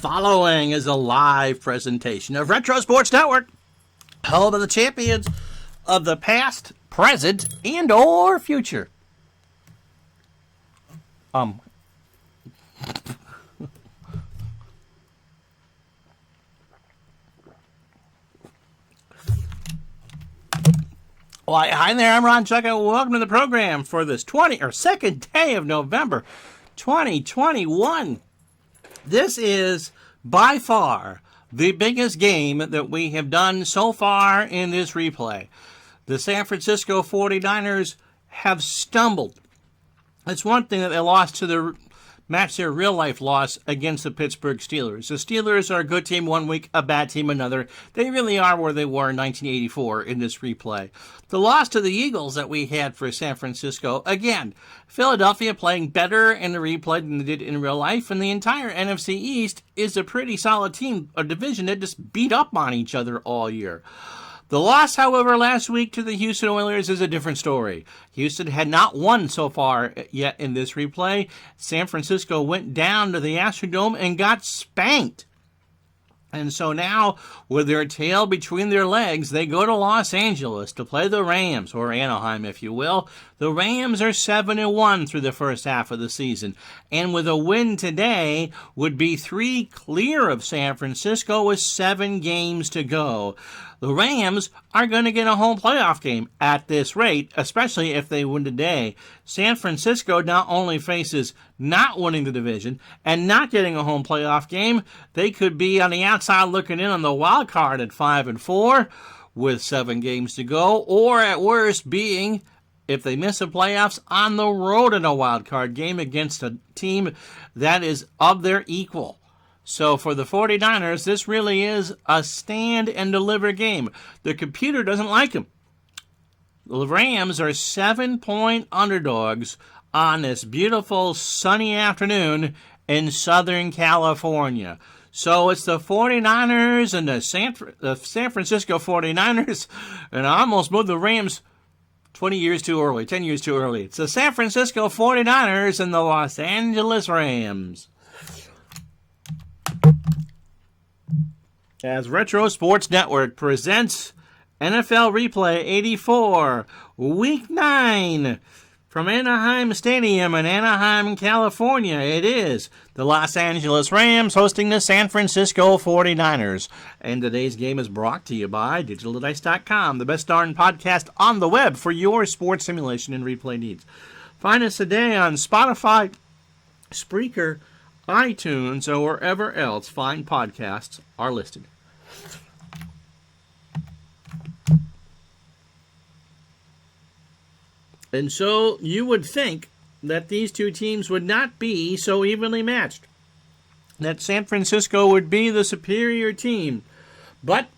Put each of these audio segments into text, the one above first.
following is a live presentation of Retro Sports Network, home of the champions of the past, present, and or future. Why, hi there, I'm Ron Chucka. Welcome to the program for this second day of November 2021. This is by far the biggest game that we have done so far in this replay. The San Francisco 49ers have stumbled. It's one thing that they lost to their real-life loss against the Pittsburgh Steelers. The Steelers are a good team one week, a bad team another. They really are where they were in 1984 in this replay. The loss to the Eagles that we had for San Francisco, again, Philadelphia playing better in the replay than they did in real life, and the entire NFC East is a pretty solid team, a division that just beat up on each other all year. The loss, however, last week to the Houston Oilers is a different story. Houston had not won so far yet in this replay. San Francisco went down to the Astrodome and got spanked. And so now, with their tail between their legs, they go to Los Angeles to play the Rams, or Anaheim, if you will. The Rams are 7-1 through the first half of the season. And with a win today, would be 3 clear of San Francisco with 7 games to go. The Rams are going to get a home playoff game at this rate, especially if they win today. San Francisco not only faces not winning the division and not getting a home playoff game, they could be on the outside looking in on the wild card at 5-4 with 7 games to go, or at worst being, if they miss the playoffs, on the road in a wild card game against a team that is of their equal. So for the 49ers, this really is a stand and deliver game. The computer doesn't like them. The Rams are 7-point underdogs on this beautiful sunny afternoon in Southern California. So it's the 49ers and the San Francisco 49ers, and I almost moved the Rams 10 years too early. It's the San Francisco 49ers and the Los Angeles Rams. As Retro Sports Network presents NFL Replay 84, Week 9, from Anaheim Stadium in Anaheim, California. It is the Los Angeles Rams hosting the San Francisco 49ers. And today's game is brought to you by DigitalDice.com, the best darn podcast on the web for your sports simulation and replay needs. Find us today on Spotify, Spreaker, iTunes, or wherever else fine podcasts are listed. And so you would think that these two teams would not be so evenly matched, that San Francisco would be the superior team. But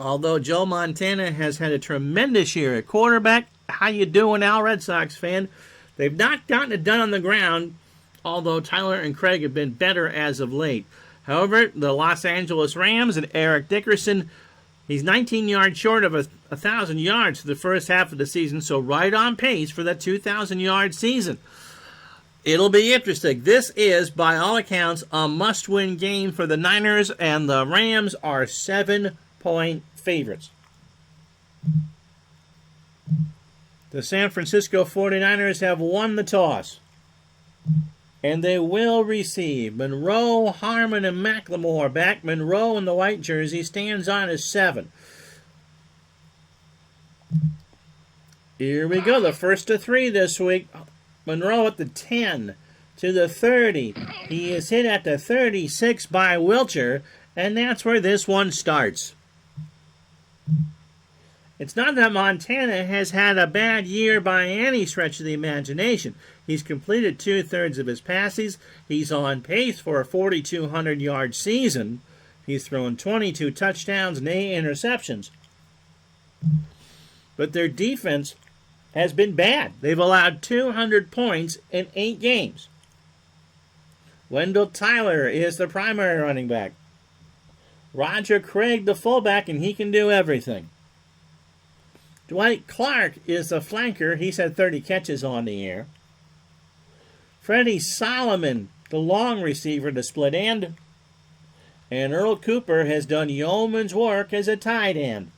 although Joe Montana has had a tremendous year at quarterback, how you doing, Al Red Sox fan? They've not gotten it done on the ground, although Tyler and Craig have been better as of late. However, the Los Angeles Rams and Eric Dickerson, he's 19 yards short of 1,000 yards for the first half of the season, so right on pace for that 2,000-yard season. It'll be interesting. This is, by all accounts, a must-win game for the Niners, and the Rams are 7-point favorites. The San Francisco 49ers have won the toss, and they will receive. Monroe, Harmon, and McLemore back. Monroe in the white jersey stands on as 7. Here we go, the first to 3 this week. Monroe at the 10 to the 30. He is hit at the 36 by Wilcher, and that's where this one starts. It's not that Montana has had a bad year by any stretch of the imagination. He's completed 2/3 of his passes. He's on pace for a 4,200-yard season. He's thrown 22 touchdowns and 8 interceptions. But their defense has been bad. They've allowed 200 points in 8 games. Wendell Tyler is the primary running back. Roger Craig the fullback, and he can do everything. Dwight Clark is the flanker. He's had 30 catches on the air. Freddie Solomon, the long receiver, the split end. And Earl Cooper has done yeoman's work as a tight end.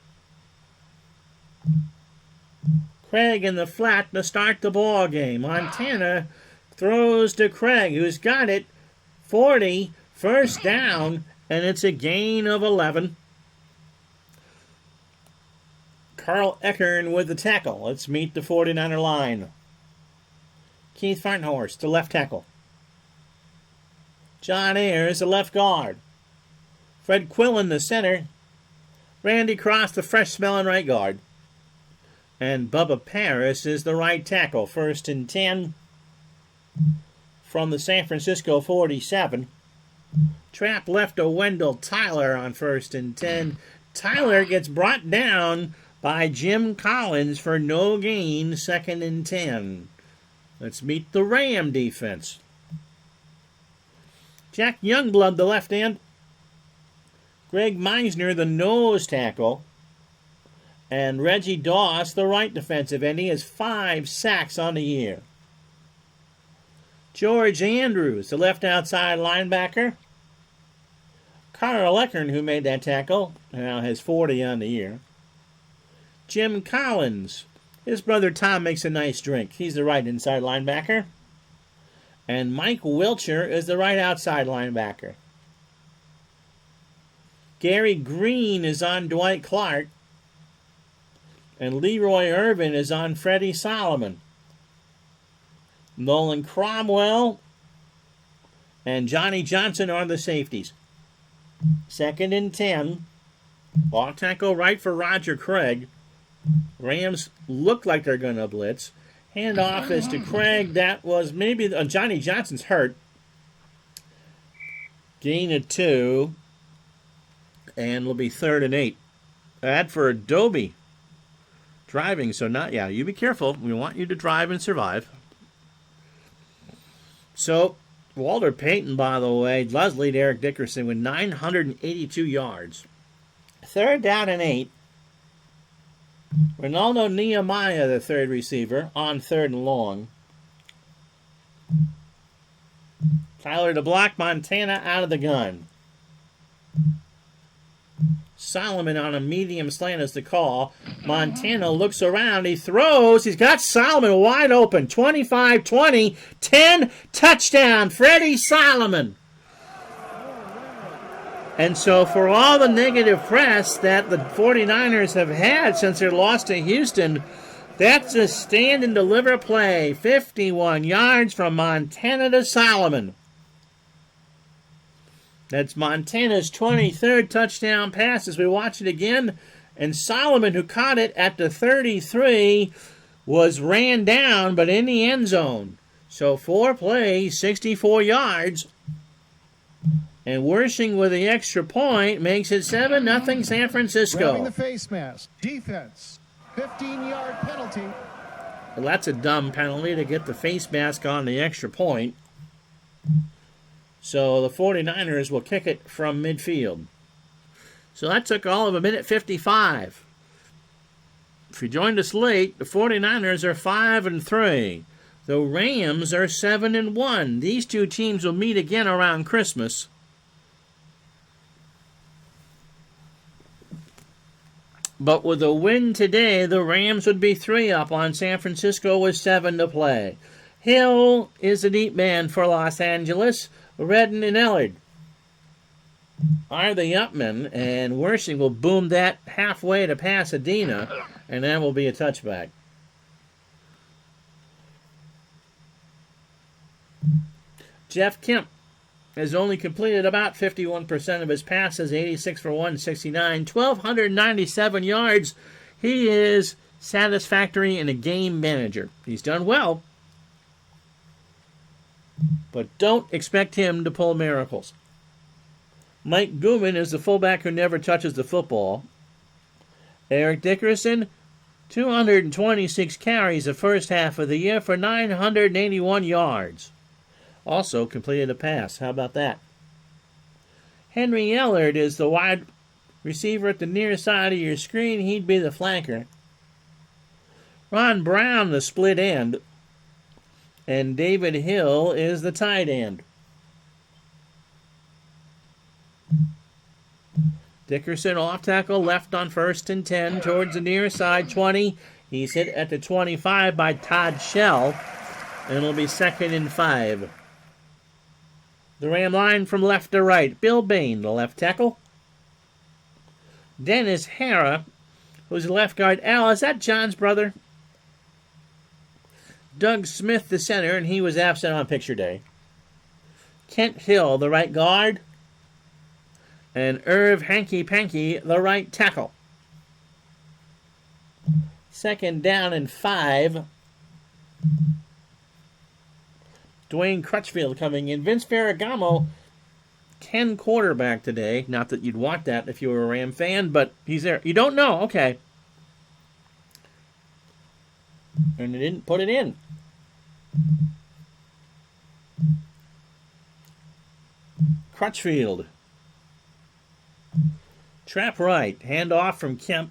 Craig in the flat to start the ball game. Montana throws to Craig, who's got it. 40, first down, and it's a gain of 11. Carl Eckern with the tackle. Let's meet the 49er line. Keith Farnhorst, the left tackle. John Ayers, the left guard. Fred Quillen, the center. Randy Cross, the fresh-smelling right guard. And Bubba Paris is the right tackle. 1st and 10 from the San Francisco 47. Trap left to Wendell Tyler on 1st and 10. Tyler gets brought down by Jim Collins for no gain, 2nd and 10. Let's meet the Ram defense. Jack Youngblood, the left end. Greg Meisner, the nose tackle. And Reggie Doss, the right defensive end. He has 5 sacks on the year. George Andrews, the left outside linebacker. Carl Eckern, who made that tackle, now has 40 on the year. Jim Collins. His brother Tom makes a nice drink. He's the right inside linebacker. And Mike Wilcher is the right outside linebacker. Gary Green is on Dwight Clark. And Leroy Irvin is on Freddie Solomon. Nolan Cromwell and Johnny Johnson are the safeties. 2nd and 10. Ball tackle right for Roger Craig. Rams look like they're going to blitz. Handoff is to Craig. That was maybe Johnny Johnson's hurt. Gain of 2. And will be 3rd and 8. That for Adobe. Driving, so not, yeah, you be careful. We want you to drive and survive. So, Walter Payton, by the way, lead Eric Dickerson with 982 yards. 3rd down and 8. Ronaldo Nehemiah, the third receiver, on 3rd and long. Tyler to block, Montana out of the gun. Solomon on a medium slant is the call. Montana looks around. He throws. He's got Solomon wide open. 25-20. 10. Touchdown. Freddie Solomon. And so for all the negative press that the 49ers have had since their loss to Houston, that's a stand and deliver play. 51 yards from Montana to Solomon. That's Montana's 23rd touchdown pass as we watch it again. And Solomon, who caught it at the 33, was ran down, but in the end zone. So 4 plays, 64 yards. And Wershing with the extra point makes it 7-0 San Francisco. Grabbing the face mask. Defense. 15-yard penalty. Well, that's a dumb penalty to get the face mask on the extra point. So the 49ers will kick it from midfield. So that took all of 1:55. If you joined us late, the 49ers are 5-3. The Rams are 7-1. These two teams will meet again around Christmas. But with a win today, the Rams would be 3 up on San Francisco with 7 to play. Hill is the deep man for Los Angeles. Redden and Ellard are the upmen, and Wershing will boom that halfway to Pasadena, and that will be a touchback. Jeff Kemp has only completed about 51% of his passes, 86 for 169, 1,297 yards. He is satisfactory and a game manager. He's done well, but don't expect him to pull miracles. Mike Gooman is the fullback who never touches the football. Eric Dickerson, 226 carries the first half of the year for 981 yards. Also completed a pass. How about that? Henry Ellard is the wide receiver at the near side of your screen. He'd be the flanker. Ron Brown, the split end. And David Hill is the tight end. Dickerson off tackle, left on 1st and 10 towards the near side, 20. He's hit at the 25 by Todd Shell, and it'll be 2nd and 5. The Ram line from left to right. Bill Bain, the left tackle. Dennis Hara, who's the left guard. Al, is that John's brother? Doug Smith, the center, and he was absent on picture day. Kent Hill, the right guard. And Irv Hanky Panky, the right tackle. 2nd down and 5. Dwayne Crutchfield coming in. Vince Ferragamo, 10 quarterback today. Not that you'd want that if you were a Ram fan, but he's there. You don't know? Okay. And they didn't put it in. Crutchfield. Trap right. Hand off from Kemp.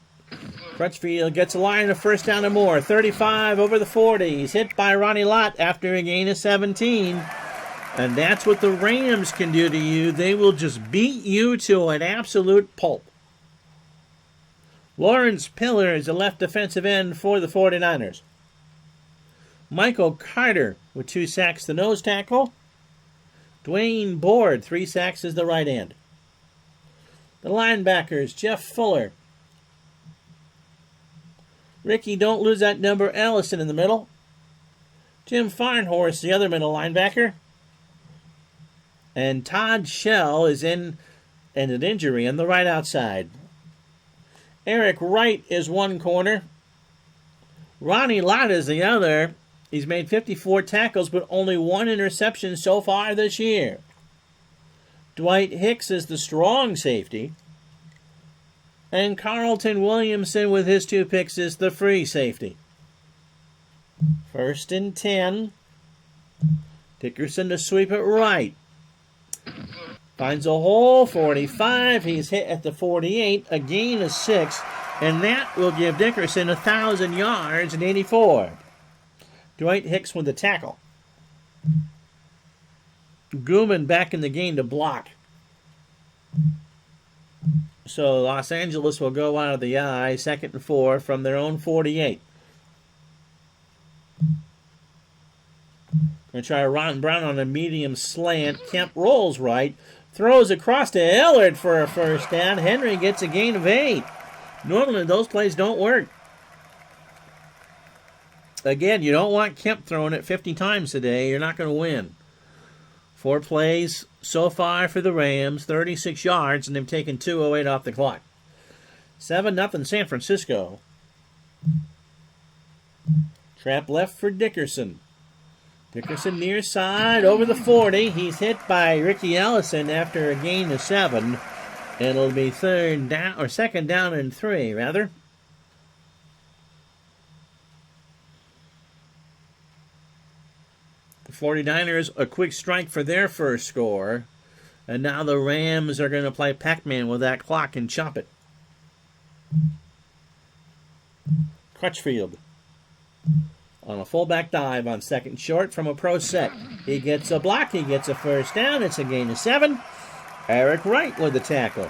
Crutchfield gets a line of 1st down and more. 35 over the 40. He's hit by Ronnie Lott after a gain of 17. And that's what the Rams can do to you. They will just beat you to an absolute pulp. Lawrence Pillar is the left defensive end for the 49ers. Michael Carter with 2 sacks, the nose tackle. Dwayne Board, 3 sacks as the right end. The linebackers, Jeff Fuller. Ricky, don't lose that number, Ellison in the middle. Jim Farnhorst, the other middle linebacker. And Todd Shell is in an injury on the right outside. Eric Wright is one corner. Ronnie Lott is the other. He's made 54 tackles, but only 1 interception so far this year. Dwight Hicks is the strong safety. And Carlton Williamson with his 2 picks is the free safety. 1st and 10. Dickerson to sweep it right. Finds a hole, 45. He's hit at the 48, a gain of 6. And that will give Dickerson 1,000 yards and 84. Dwight Hicks with the tackle. Gooman back in the game to block. So Los Angeles will go out of the eye, 2nd and 4 from their own 48. Going to try Ron Brown on a medium slant. Kemp rolls right. Throws across to Ellard for a 1st down. Henry gets a gain of 8. Normally those plays don't work. Again, you don't want Kemp throwing it 50 times today. You're not going to win. 4 plays so far for the Rams, 36 yards, and they've taken 2:08 off the clock. 7-0 San Francisco. Trap left for Dickerson. Dickerson near side over the 40. He's hit by Ricky Ellison after a gain of 7. It'll be 2nd down and 3, rather. The 49ers, a quick strike for their first score. And now the Rams are going to play Pac-Man with that clock and chop it. Crutchfield on a fullback dive on 2nd short from a pro set. He gets a block. He gets a 1st down. It's a gain of 7. Eric Wright with the tackle.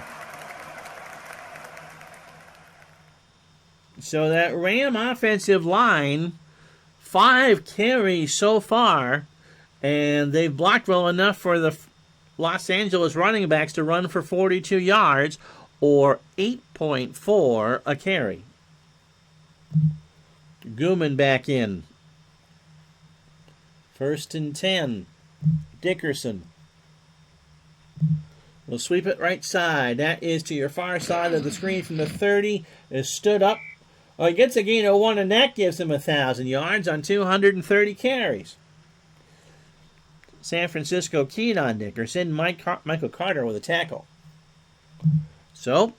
So that Ram offensive line, 5 carries so far, and they've blocked well enough for the Los Angeles running backs to run for 42 yards, or 8.4 a carry. Gooman back in. 1st and 10. Dickerson. We'll sweep it right side. That is to your far side of the screen from the 30. Is stood up. Oh, he gets a gain of 1, and that gives him 1,000 yards on 230 carries. San Francisco keyed on Dickerson. Michael Carter with a tackle. So,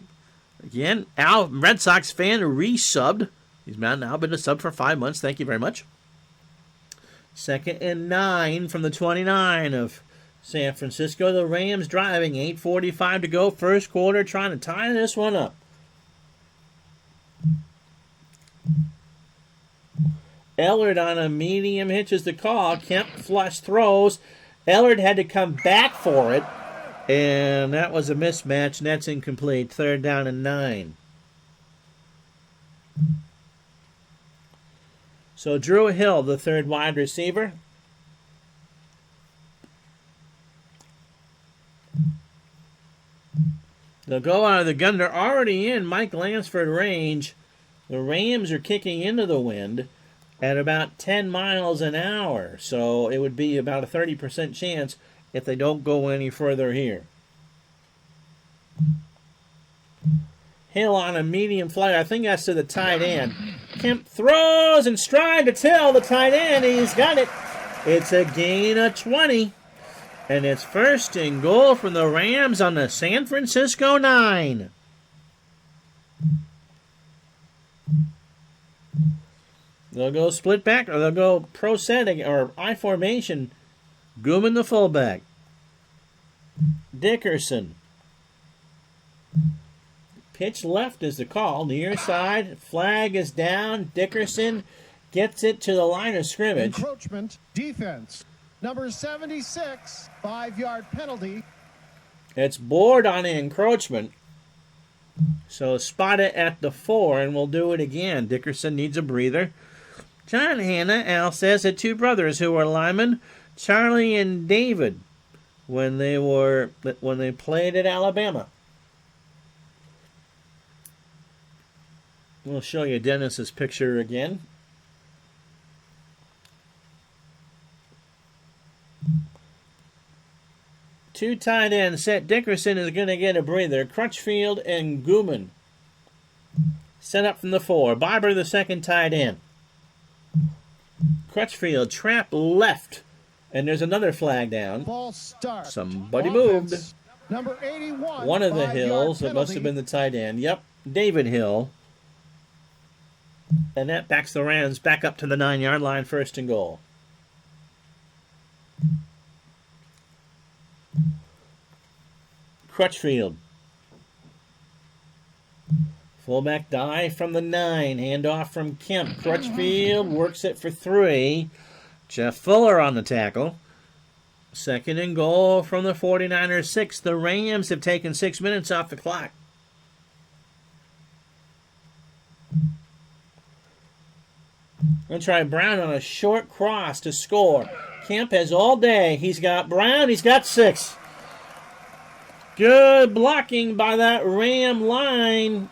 again, Al, Red Sox fan, resubbed. He's now been a sub for 5 months. Thank you very much. 2nd and 9 from the 29 of San Francisco. The Rams driving. 8:45 to go. First quarter, trying to tie this one up. Ellard on a medium hitches the call. Kemp flush throws. Ellard had to come back for it. And that was a mismatch, and that's incomplete. 3rd down and 9. So Drew Hill, the 3rd wide receiver. They'll go out of the gun. They're already in Mike Lansford range. The Rams are kicking into the wind at about 10 miles an hour. So it would be about a 30% chance if they don't go any further here. Hill on a medium fly. I think that's to the tight end. Kemp throws and stride to Till, the tight end. He's got it. It's a gain of 20. And it's 1st and goal from the Rams on the San Francisco 9. They'll go split back, or they'll go pro set or I formation. Gooman the fullback. Dickerson. Pitch left is the call. Near side. Flag is down. Dickerson gets it to the line of scrimmage. Encroachment defense. Number 76, 5-yard penalty. It's board on the encroachment. So spot it at the 4, and we'll do it again. Dickerson needs a breather. John Hanna, Al says, had 2 brothers who were linemen, Charlie and David, when they played at Alabama. We'll show you Dennis's picture again. Two tight ends set. Dickerson is going to get a breather. Crutchfield and Gooman set up from the 4. Barber, the 2nd tight end. Crutchfield trap left, and there's another flag down. False start. Somebody Offense. moved. Number 81. One of the 5-yard Hills. It must penalty. have been the tight end. Yep, David Hill. And that backs the Rams back up to the 9-yard line, 1st and goal. Crutchfield. Fullback dive from the 9. Handoff from Kemp. Crutchfield works it for 3. Jeff Fuller on the tackle. 2nd and goal from the 49ers 6. The Rams have taken 6 minutes off the clock. Going to try Brown on a short cross to score. Kemp has all day. He's got Brown. He's got 6. Good blocking by that Ram line.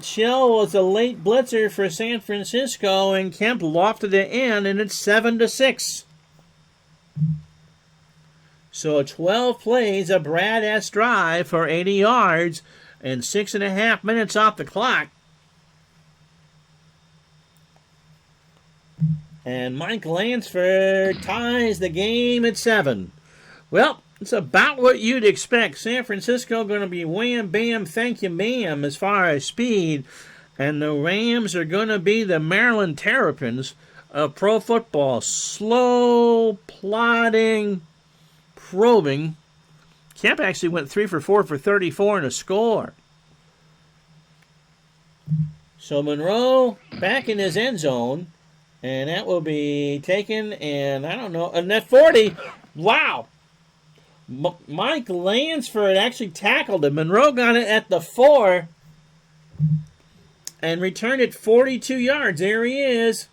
Shell was a late blitzer for San Francisco, and Kemp lofted it in, and it's 7-6. So 12 plays, a Brad S. drive for 80 yards, and 6.5 minutes off the clock. And Mike Lansford ties the game at 7. Well, it's about what you'd expect. San Francisco going to be wham, bam, thank you, ma'am, as far as speed. And the Rams are going to be the Maryland Terrapins of pro football. Slow, plodding, probing. Kemp actually went 3 for 4 for 34 and a score. So Monroe back in his end zone. And that will be taken, and I don't know, and that 40, wow. Mike Lansford actually tackled him. Monroe got it at the 4 and returned it 42 yards. There he is.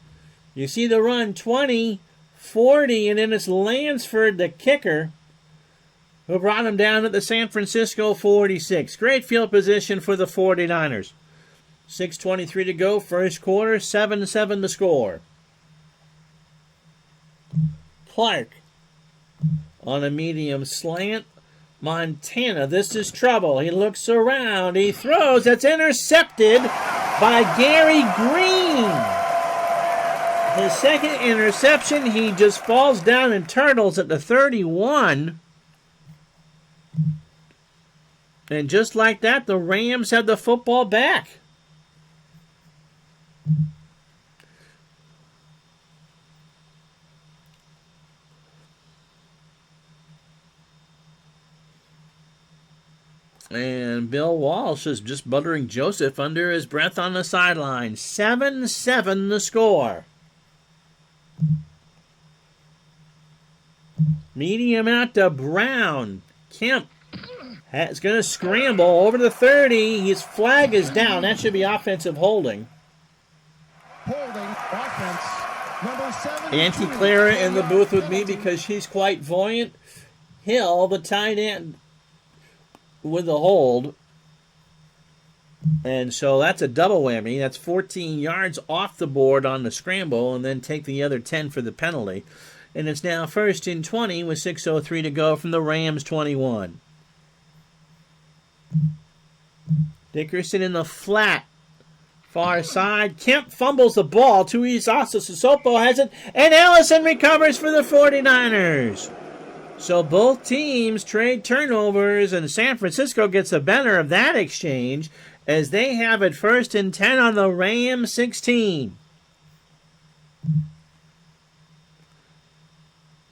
You see the run, 20, 40, and then it's Lansford, the kicker, who brought him down at the San Francisco 46. Great field position for the 49ers. 6:23 to go, first quarter, 7-7 the score. Clark on a medium slant. Montana, this is trouble. He looks around. He throws. That's intercepted by Gary Green. His 2nd interception. He just falls down and turtles at the 31. And just like that, the Rams have the football back. And Bill Walsh is just buttering Joseph under his breath on the sideline. 7-7 the score. Medium out to Brown. Kemp It's going to scramble over the 30. His flag is down. That should be offensive holding. Holding offense. Number 7. Auntie Clara in the booth with me because she's quite buoyant. Hill, the tight end, with the hold. And so that's a double whammy. That's 14 yards off the board on the scramble, and then take the other 10 for the penalty. And it's now 1st and 20 with 6:03 to go from the Rams 21. Dickerson in the flat. Far side. Kemp fumbles the ball. Tuiasosa Sissoko has it. And Allison recovers for the 49ers. So both teams trade turnovers, and San Francisco gets the better of that exchange as they have it 1st and 10 on the Rams 16.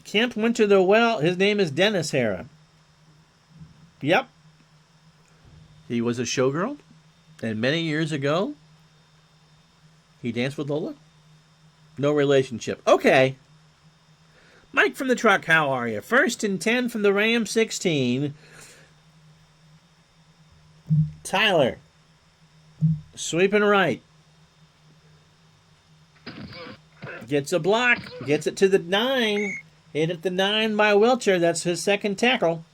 Kemp went to the well. His name is Dennis Hara. Yep. He was a showgirl, and many years ago, he danced with Lola. No relationship. Okay. Mike from the truck, how are you? 1st and 10 from the Rams 16. Tyler. Sweeping right. Gets a block. Gets it to the 9. Hit at the 9 by Wilcher. That's his second tackle.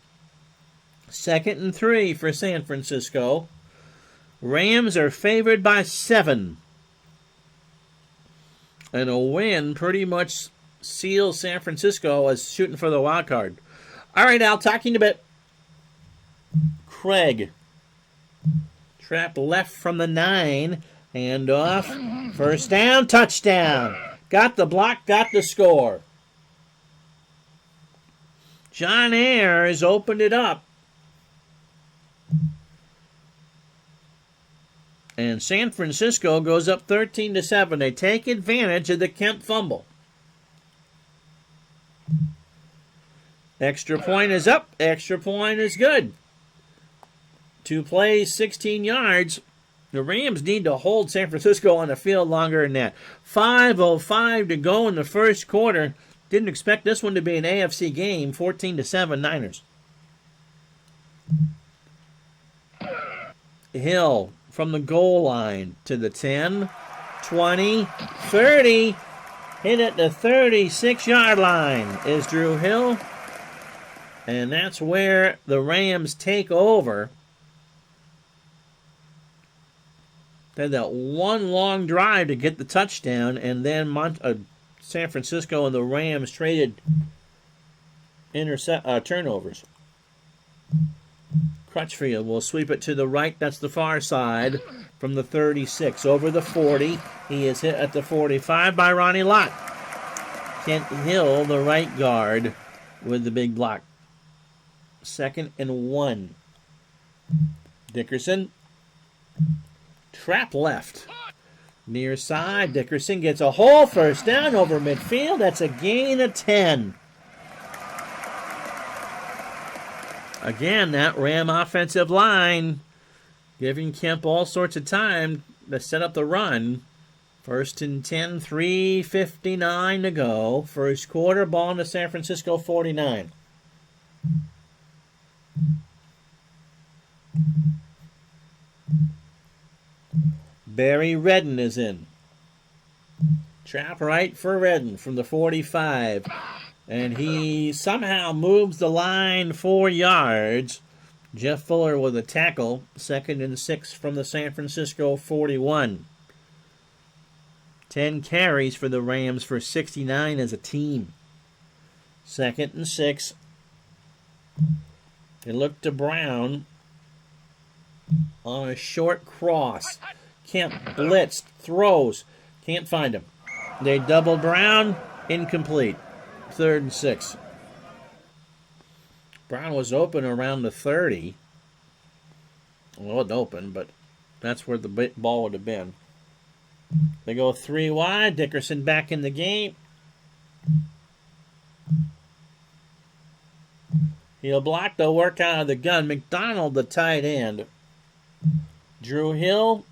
2nd and 3 for San Francisco. Rams are favored by 7. And a win pretty much seals San Francisco as shooting for the wild card. All right, Al, talking a bit. Craig. Trap left from the 9. Hand off. 1st down, touchdown. Got the block, got the score. John Ayers opened it up. And San Francisco goes up 13-7. They take advantage of the Kemp fumble. Extra point is up. Extra point is good. 2 plays, 16 yards. The Rams need to hold San Francisco on the field longer than that. 5:05 to go in the first quarter. Didn't expect this one to be an AFC game. 14-7 Niners. Hill from the goal line to the 10, 20, 30. Hit at the 36-yard line is Drew Hill. And that's where the Rams take over. They had that one long drive to get the touchdown, and then San Francisco and the Rams traded turnovers. Crutchfield will sweep it to the right. That's the far side from the 36. Over the 40. He is hit at the 45 by Ronnie Lott. Kent Hill, the right guard, with the big block. 2nd and 1. Dickerson. Trap left. Near side. Dickerson gets a hole. 1st down over midfield. That's a gain of 10. Again, that Ram offensive line giving Kemp all sorts of time to set up the run. 1st and 10, 3:59 to go. First quarter, ball in the San Francisco 49. Barry Redden is in. Trap right for Redden from the 45. And he somehow moves the line 4 yards. Jeff Fuller with a tackle. 2nd and 6 from the San Francisco 41. 10 carries for the Rams for 69 as a team. 2nd and 6. They look to Brown on a short cross. Kemp blitzed, throws. Can't find him. They double Brown. Incomplete. 3rd and 6. Brown was open around the 30. Well, it wasn't open, but that's where the ball would have been. They go 3 wide. Dickerson back in the game. He'll block the work out of the gun. McDonald, the tight end. Drew Hill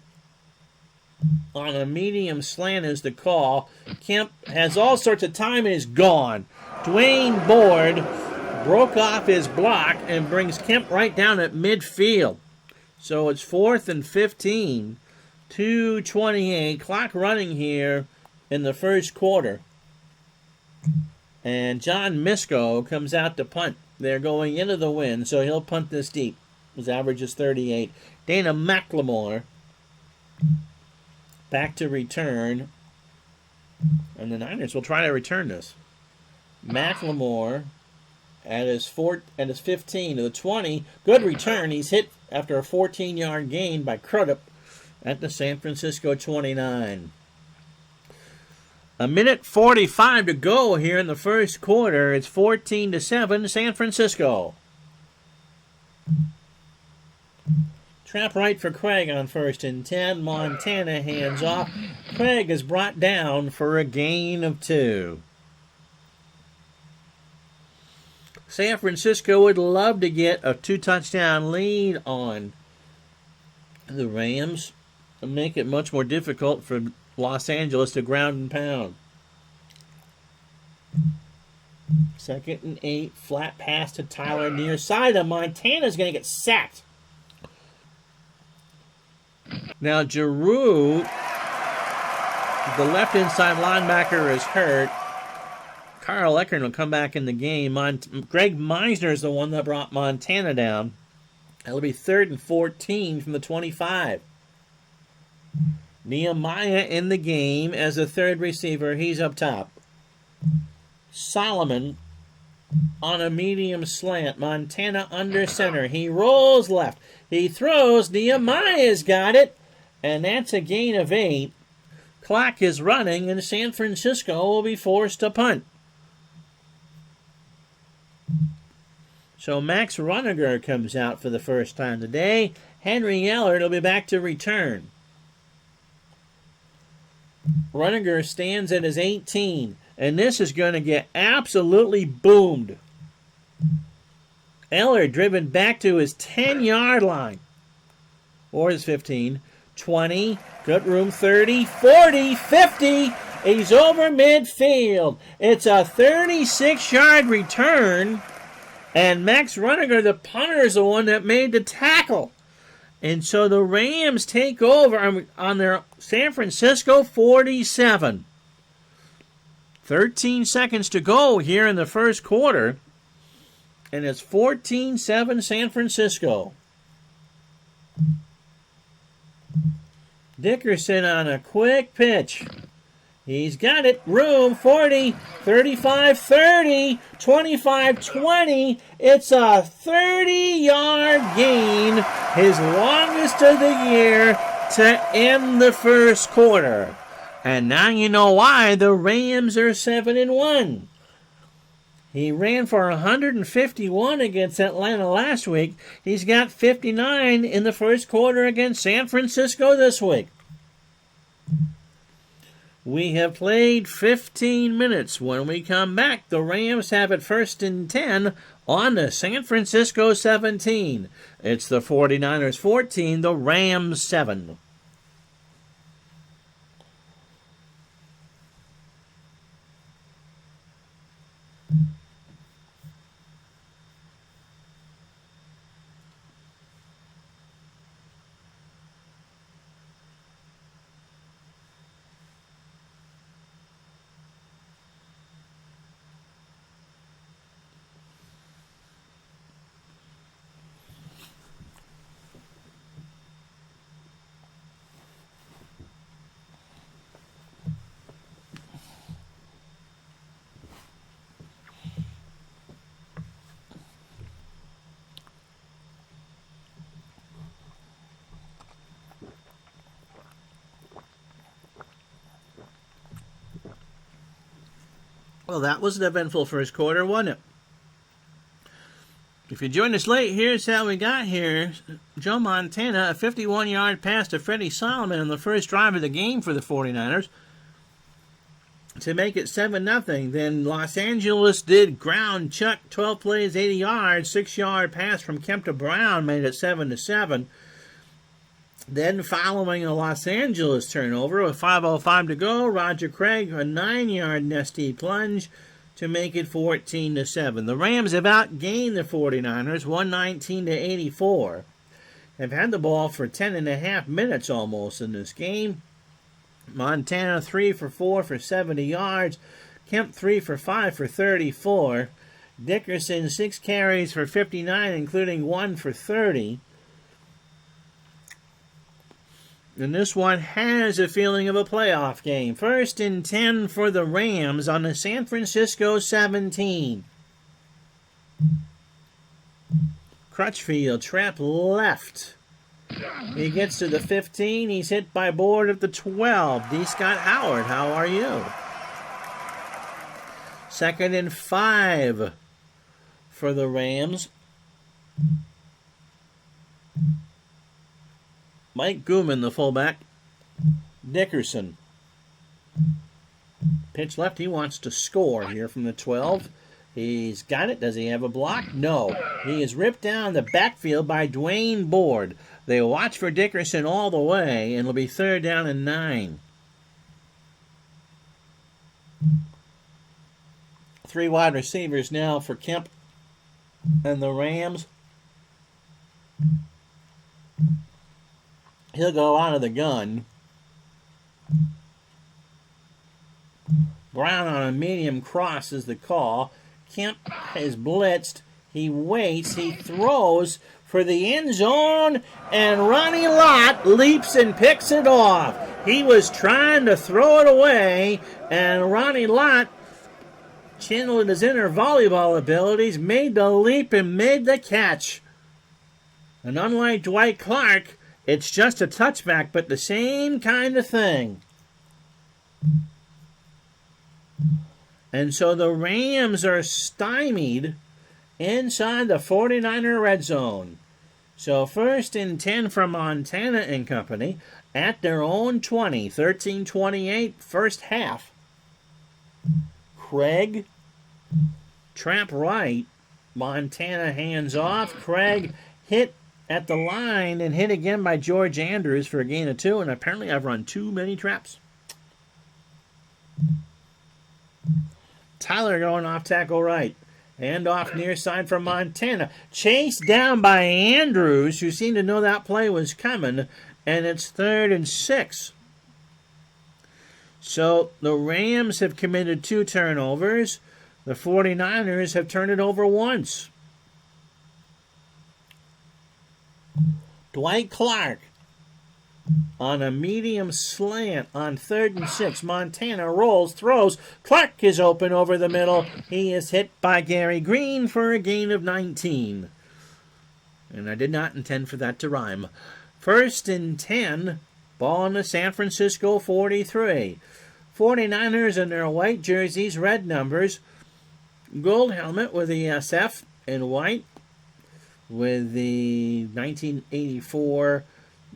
on a medium slant is the call. Kemp has all sorts of time and is gone. Dwayne Board broke off his block and brings Kemp right down at midfield. So it's 4th and 15, 2:28, clock running here in the first quarter. And John Misko comes out to punt. They're going into the wind, so he'll punt this deep. His average is 38. Dana McLemore back to return. And the Niners will try to return this. McLemore at his 15 to the 20. Good return. He's hit after a 14-yard gain by Crudup at the San Francisco 29. A minute 45 to go here in the first quarter. It's 14-7 San Francisco. Trap right for Craig on 1st and 10. Montana hands off. Craig is brought down for a gain of 2. San Francisco would love to get a 2-touchdown lead on the Rams and make it much more difficult for Los Angeles to ground and pound. 2nd and 8. Flat pass to Tyler near side. And Montana's going to get sacked. Now, Giroux, the left inside linebacker, is hurt. Carl Eckern will come back in the game. Greg Meisner is the one that brought Montana down. It'll be 3rd and 14 from the 25. Nehemiah in the game as the third receiver. He's up top. Solomon on a medium slant. Montana under center. He rolls left. He throws. Nehemiah's got it. And that's a gain of 8. Clock is running, and San Francisco will be forced to punt. So Max Runager comes out for the first time today. Henry Ellard will be back to return. Runager stands at his 18, and this is going to get absolutely boomed. Ellard driven back to his 10-yard line, or his 15, 20, good room, 30, 40, 50. He's over midfield. It's a 36-yard return, and Max Runager, the punter, is the one that made the tackle. And so the Rams take over on their San Francisco 47. 13 seconds to go here in the first quarter. And it's 14-7 San Francisco. Dickerson on a quick pitch. He's got it. Room, 40, 35, 30, 25, 20. It's a 30-yard gain, his longest of the year, to end the first quarter. And now you know why the Rams are 7-1. He ran for 151 against Atlanta last week. He's got 59 in the first quarter against San Francisco this week. We have played 15 minutes. When we come back, the Rams have it 1st and 10 on the San Francisco 17. It's the 49ers 14, the Rams 7. Well, that was an eventful first quarter, wasn't it? If you joined us late, here's how we got here. Joe Montana, a 51-yard pass to Freddie Solomon on the first drive of the game for the 49ers to make it 7-0. Then Los Angeles did ground Chuck, 12 plays, 80 yards, 6-yard pass from Kemp to Brown made it 7-7. Then following a Los Angeles turnover with 5:05 to go, Roger Craig, a 9-yard nesty plunge to make it 14-7. The Rams have outgained the 49ers 119-84. Have had the ball for 10.5 minutes almost in this game. Montana 3 for 4 for 70 yards. Kemp 3 for 5 for 34. Dickerson 6 carries for 59, including 1 for 30. And this one has a feeling of a playoff game. 1st and 10 for the Rams on the San Francisco 17. Crutchfield, trap left. He gets to the 15. He's hit by Board at the 12. D. Scott Howard, how are you? 2nd and 5 for the Rams. Mike Gooman, the fullback. Dickerson. Pitch left. He wants to score here from the 12. He's got it. Does he have a block? No. He is ripped down the backfield by Dwayne Board. They watch for Dickerson all the way, and it'll be 3rd down and 9. 3 wide receivers now for Kemp and the Rams. He'll go out of the gun. Brown on a medium cross is the call. Kemp is blitzed. He waits. He throws for the end zone, and Ronnie Lott leaps and picks it off. He was trying to throw it away, and Ronnie Lott, channeling his inner volleyball abilities, made the leap and made the catch. And unlike Dwight Clark, it's just a touchback, but the same kind of thing. And so the Rams are stymied inside the 49er red zone. So 1st and 10 for Montana and company at their own 20. 13-28, first half. Craig, trap right. Montana hands off. Craig hit at the line and hit again by George Andrews for a gain of 2. And apparently I've run too many traps. Tyler going off tackle right. Hand off near side for Montana. Chased down by Andrews, who seemed to know that play was coming. And it's 3rd and 6. So the Rams have committed 2 turnovers. The 49ers have turned it over once. Dwight Clark on a medium slant on 3rd and 6. Montana rolls, throws. Clark is open over the middle. He is hit by Gary Green for a gain of 19. And I did not intend for that to rhyme. 1st and 10. Ball on the San Francisco 43. 49ers in their white jerseys, red numbers. Gold helmet with the SF in white, with the 1984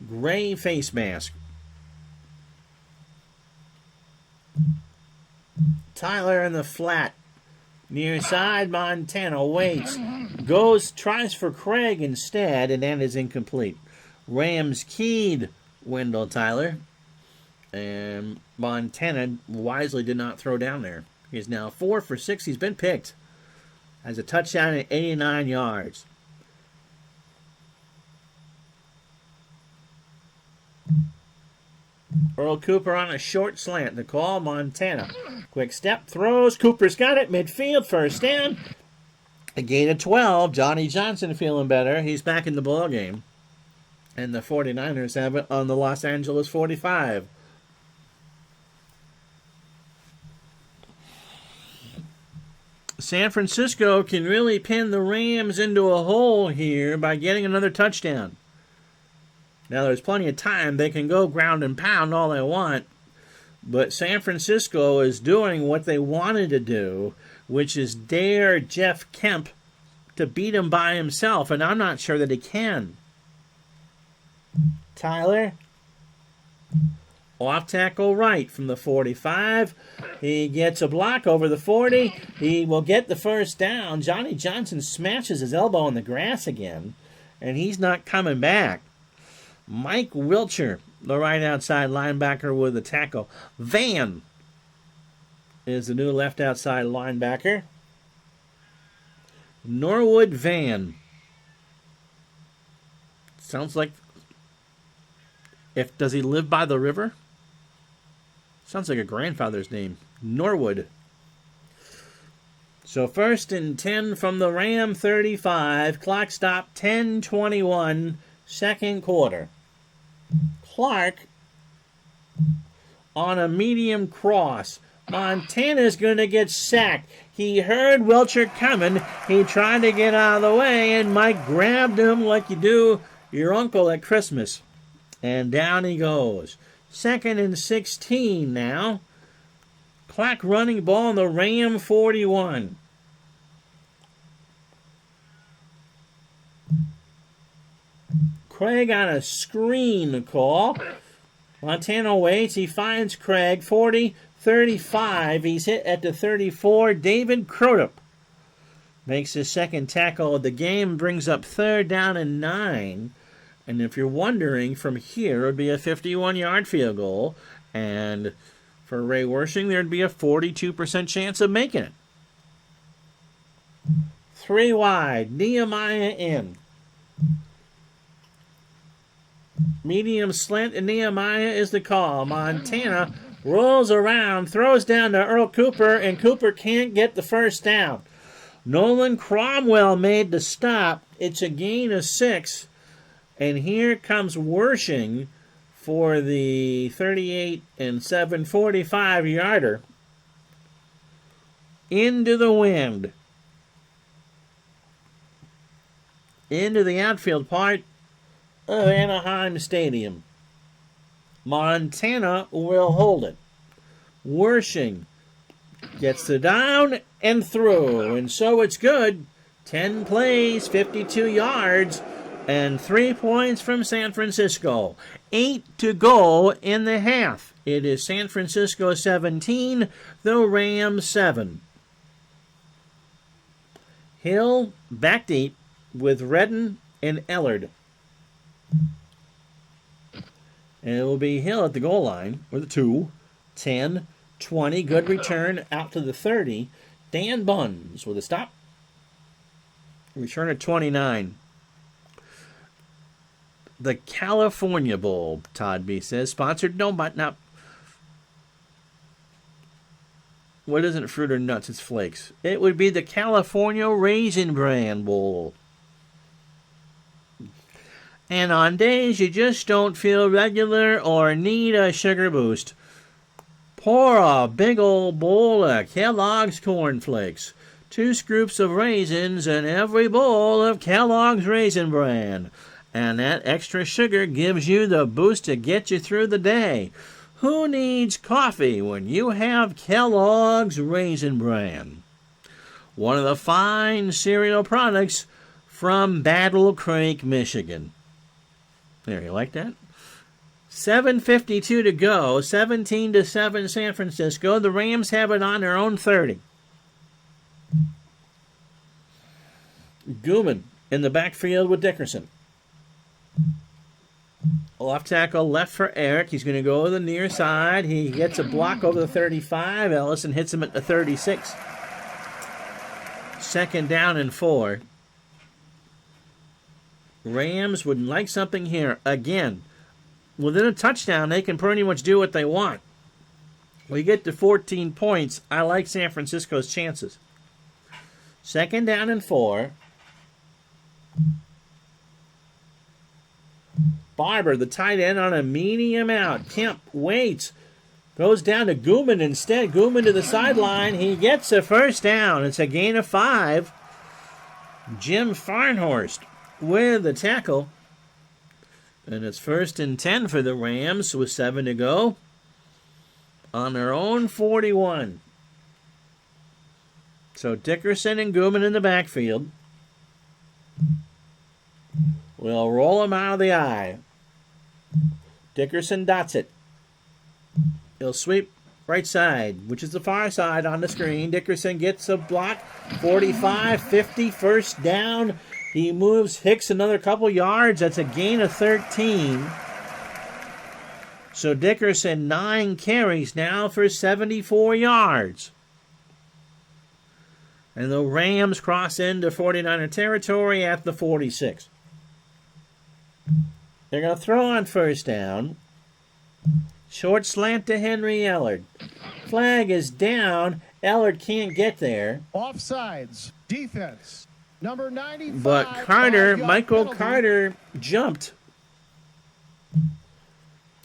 gray face mask. Tyler in the flat. Near side, Montana waits. Tries for Craig instead, and that is incomplete. Rams keyed Wendell Tyler. And Montana wisely did not throw down there. He's now 4 for 6. He's been picked. Has a touchdown at 89 yards. Earl Cooper on a short slant. The call, Montana. Quick step, throws. Cooper's got it. Midfield, 1st down. A gain of 12. Johnny Johnson feeling better. He's back in the ball game. And the 49ers have it on the Los Angeles 45. San Francisco can really pin the Rams into a hole here by getting another touchdown. Now, there's plenty of time. They can go ground and pound all they want. But San Francisco is doing what they wanted to do, which is dare Jeff Kemp to beat him by himself. And I'm not sure that he can. Tyler, off tackle right from the 45. He gets a block over the 40. He will get the 1st down. Johnny Johnson smashes his elbow in the grass again, and he's not coming back. Mike Wilcher, the right outside linebacker with a tackle. Van is the new left outside linebacker. Norwood Van. Sounds like... Does he live by the river? Sounds like a grandfather's name. Norwood. So 1st and 10 from the Ram 35. Clock stop 10:21, second quarter. Clark on a medium cross. Montana's going to get sacked. He heard Wilcher coming. He tried to get out of the way, and Mike grabbed him like you do your uncle at Christmas. And down he goes. 2nd and 16 now. Clock running ball on the Ram 41. Craig on a screen call. Montana waits. He finds Craig. 40, 35. He's hit at the 34. David Crudup makes his second tackle of the game. Brings up 3rd down and 9. And if you're wondering, from here it would be a 51-yard field goal. And for Ray Wersching, there'd be a 42% chance of making it. 3 wide. Nehemiah in. Medium slant, and Nehemiah is the call. Montana rolls around, throws down to Earl Cooper, and Cooper can't get the first down. Nolan Cromwell made the stop. It's a gain of 6. And here comes Wersching for the 38 and 7, 45-yarder. Into the wind. Into the outfield part of Anaheim Stadium. Montana will hold it. Wersching gets the down and through. And so it's good. 10 plays, 52 yards. And 3 points from San Francisco. 8 to go in the half. It is San Francisco 17, the Rams 7. Hill back deep with Redden and Ellard. And it will be Hill at the goal line with a 2, 10, 20. Good return out to the 30. Dan Buns with a stop. Return at 29. The California Bowl, Todd B says, sponsored but not. What isn't fruit or nuts? It's flakes. It would be the California Raisin Bran Bowl. And on days you just don't feel regular or need a sugar boost, pour a big old bowl of Kellogg's Corn Flakes. 2 scoops of raisins in every bowl of Kellogg's Raisin Bran. And that extra sugar gives you the boost to get you through the day. Who needs coffee when you have Kellogg's Raisin Bran? One of the fine cereal products from Battle Creek, Michigan. There, you like that? 7:52 to go. 17-7 San Francisco. The Rams have it on their own 30. Gooman in the backfield with Dickerson. Left tackle left for Eric. He's going to go to the near side. He gets a block over the 35. Ellison hits him at the 36. 2nd down and 4. Rams would like something here. Again, within a touchdown, they can pretty much do what they want. We get to 14 points. I like San Francisco's chances. 2nd down and 4. Barber, the tight end, on a medium out. Kemp waits. Goes down to Gooman instead. Gooman to the sideline. He gets a first down. It's a gain of 5. Jim Farnhorst with the tackle. And it's 1st and 10 for the Rams with 7 to go. On their own 41. So Dickerson and Gooman in the backfield. We'll roll him out of the eye. Dickerson dots it. He'll sweep right side, which is the far side on the screen. Dickerson gets a block. 45, 50, first down. He moves Hicks another couple yards. That's a gain of 13. So Dickerson, 9 carries now for 74 yards. And the Rams cross into 49er territory at the 46. They're going to throw on first down. Short slant to Henry Ellard. Flag is down. Ellard can't get there. Offsides. Defense. Number 95. But Carter, 5-yard Michael penalty. Carter jumped.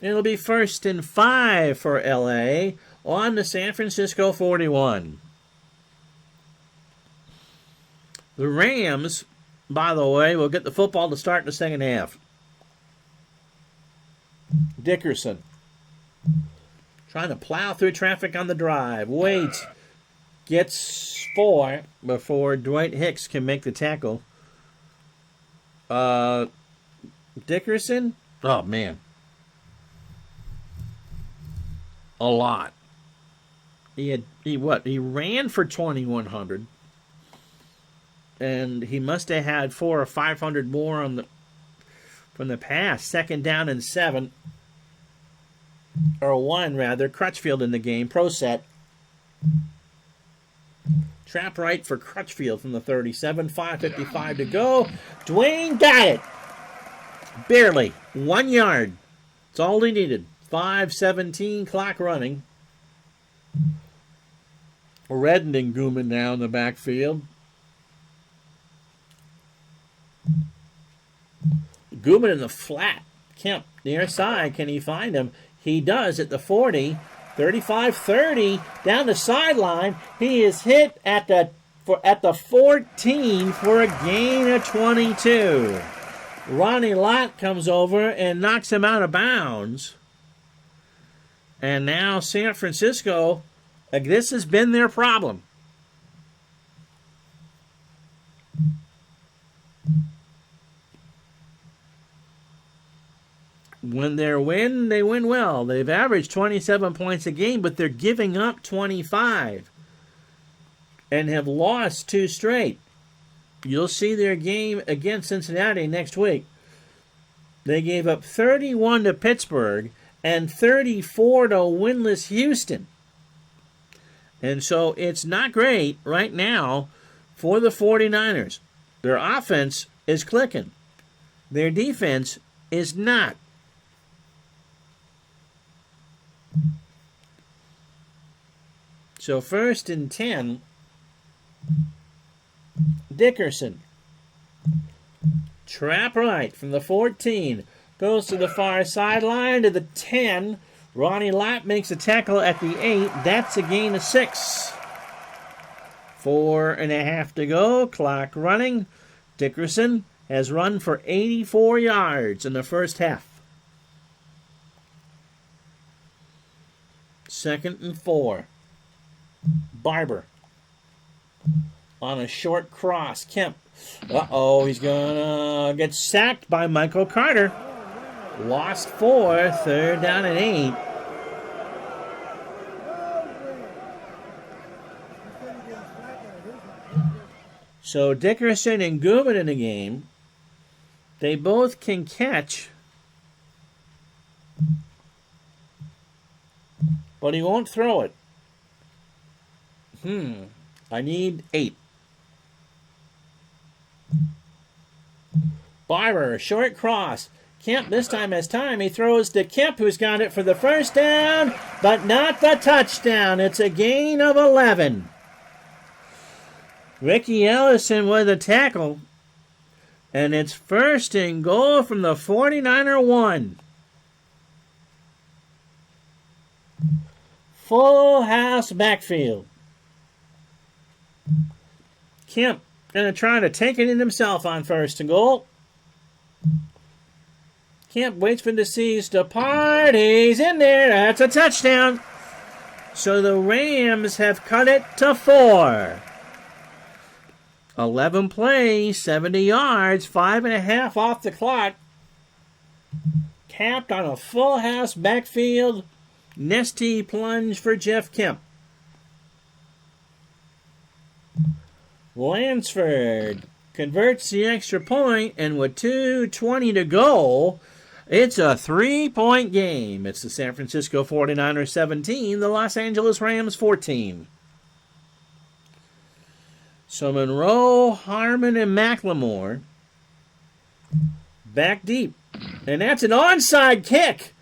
It'll be 1st and 5 for LA on the San Francisco 41. The Rams, by the way, will get the football to start in the second half. Dickerson trying to plow through traffic on the drive. Waits. Gets 4 before Dwight Hicks can make the tackle. Dickerson? Oh, man. A lot. He ran for 2,100. And he must have had 400 or 500 more from the pass. 2nd down and 7. Or 1, rather. Crutchfield in the game. Pro set. Trap right for Crutchfield from the 37. 5:55 to go. Dwayne got it. Barely. 1 yard. That's all he needed. 5:17 clock running. Redden and Gooman now in the backfield. Gooman in the flat. Kemp near side. Can he find him? He does at the 40. 35-30 down the sideline. He is hit at the 14 for a gain of 22. Ronnie Lott comes over and knocks him out of bounds. And now San Francisco, this has been their problem. When they win well. They've averaged 27 points a game, but they're giving up 25 and have lost 2 straight. You'll see their game against Cincinnati next week. They gave up 31 to Pittsburgh and 34 to winless Houston. And so it's not great right now for the 49ers. Their offense is clicking. Their defense is not. So 1st and 10, Dickerson. Trap right from the 14. Goes to the far sideline to the 10. Ronnie Lott makes a tackle at the 8. That's a gain of 6. 4.5 to go. Clock running. Dickerson has run for 84 yards in the first half. 2nd and 4. Barber on a short cross. Kemp. He's gonna get sacked by Michael Carter. Lost 4. 3rd down and 8. So Dickerson and Gooman in the game. They both can catch, but he won't throw it. I need 8. Barber, short cross. Kemp this time has time. He throws to Kemp, who's got it for the first down, but not the touchdown. It's a gain of 11. Ricky Ellison with a tackle, and it's 1st and goal from the 49er 1. Full house backfield. Kemp going to try to take it in himself on 1st and goal. Kemp waits for the C's to part. He's in there. That's a touchdown. So the Rams have cut it to 4. 11 plays, 70 yards, 5.5 off the clock. Capped on a full house backfield. Nesty plunge for Jeff Kemp. Lansford converts the extra point, and with 2:20 to go, It's a 3-point game. It's the San Francisco 49ers 17, the Los Angeles Rams 14. So Monroe, Harmon, and McLemore back deep. And that's an onside kick.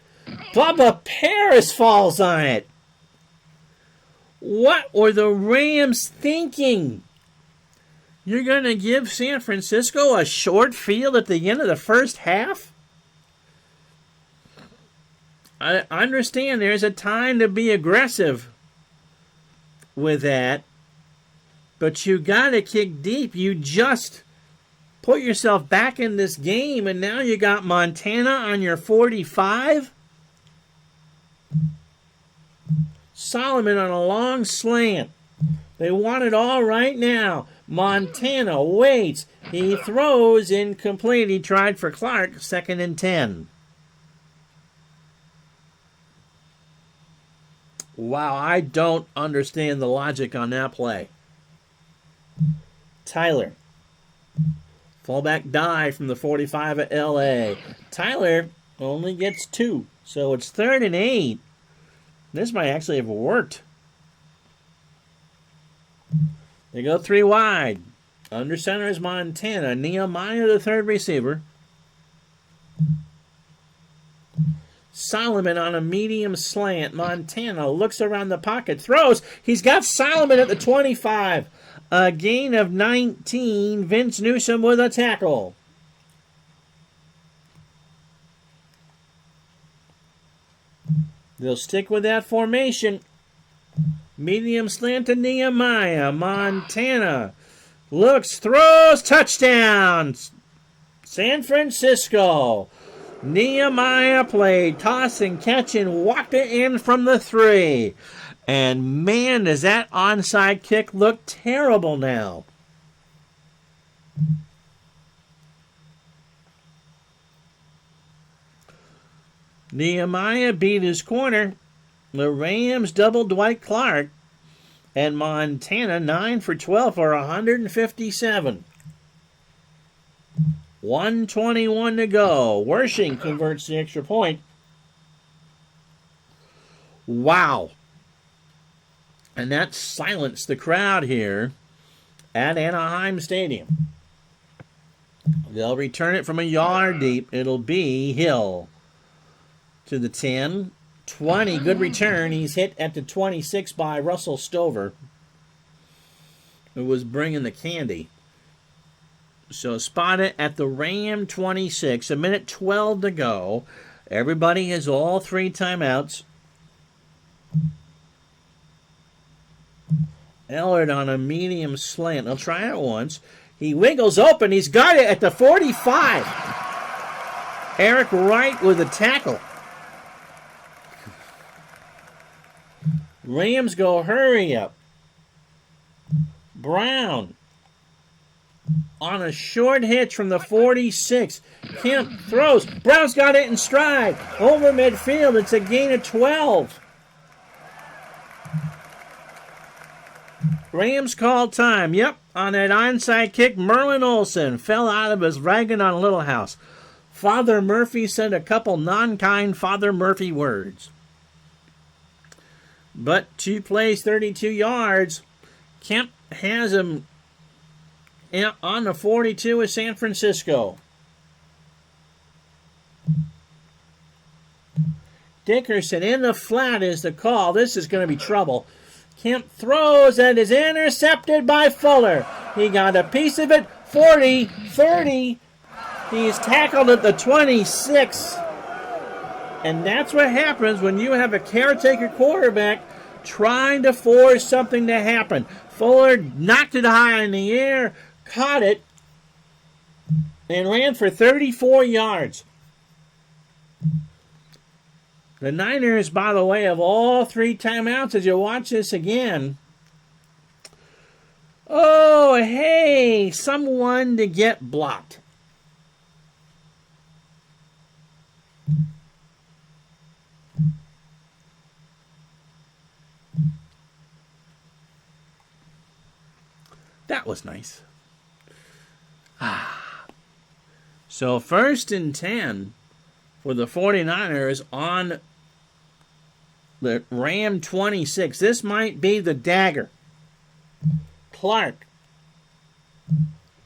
Bubba Paris falls on it. What were the Rams thinking? You're going to give San Francisco a short field at the end of the first half? I understand there's a time to be aggressive with that, but you got to kick deep. You just put yourself back in this game, and now you got Montana on your 45. Solomon on a long slant. They want it all right now. Montana waits. He throws incomplete. He tried for Clark, 2nd and 10. Wow, I don't understand the logic on that play. Tyler. Fullback dive from the 45 at L.A. Tyler only gets 2, so it's 3rd and 8. This might actually have worked. They go 3 wide. Under center is Montana. Nehemiah, the 3rd receiver. Solomon on a medium slant. Montana looks around the pocket. Throws. He's got Solomon at the 25. A gain of 19. Vince Newsom with a tackle. They'll stick with that formation. Medium slant to Nehemiah. Montana looks, throws, touchdown. San Francisco. Nehemiah played toss and catch and walked it in from the 3. And man, does that onside kick look terrible now. Nehemiah beat his corner. The Rams doubled Dwight Clark. And Montana 9 for 12 for 157. 1:21 to go. Wershing converts the extra point. Wow. And that silenced the crowd here at Anaheim Stadium. They'll return it from a yard deep. It'll be Hill to the 10. 20, good return. He's hit at the 26 by Russell Stover, who was bringing the candy. So spot it at the Ram 26. 1:12 to go. Everybody has all 3 timeouts. Ellard on a medium slant. They'll try it once. He wiggles open. He's got it at the 45. Eric Wright with a tackle. Rams go hurry up. Brown on a short hitch from the 46. Kemp throws. Brown's got it in stride. Over midfield. It's a gain of 12. Rams call time. Yep, on that onside kick, Merlin Olsen fell out of his wagon on Little House. Father Murphy said a couple non-kind Father Murphy words. But 2 plays, 32 yards. Kemp has him on the 42 of San Francisco. Dickerson in the flat is the call. This is going to be trouble. Kemp throws and is intercepted by Fuller. He got a piece of it. 40, 30. He's tackled at the 26. And that's what happens when you have a caretaker quarterback trying to force something to happen. Fuller knocked it high in the air, caught it, and ran for 34 yards. The Niners, by the way, have all 3 timeouts as you watch this again. Oh, hey, someone to get blocked. That was nice. So 1st and 10 for the 49ers on the Ram 26. This might be the dagger. Clark.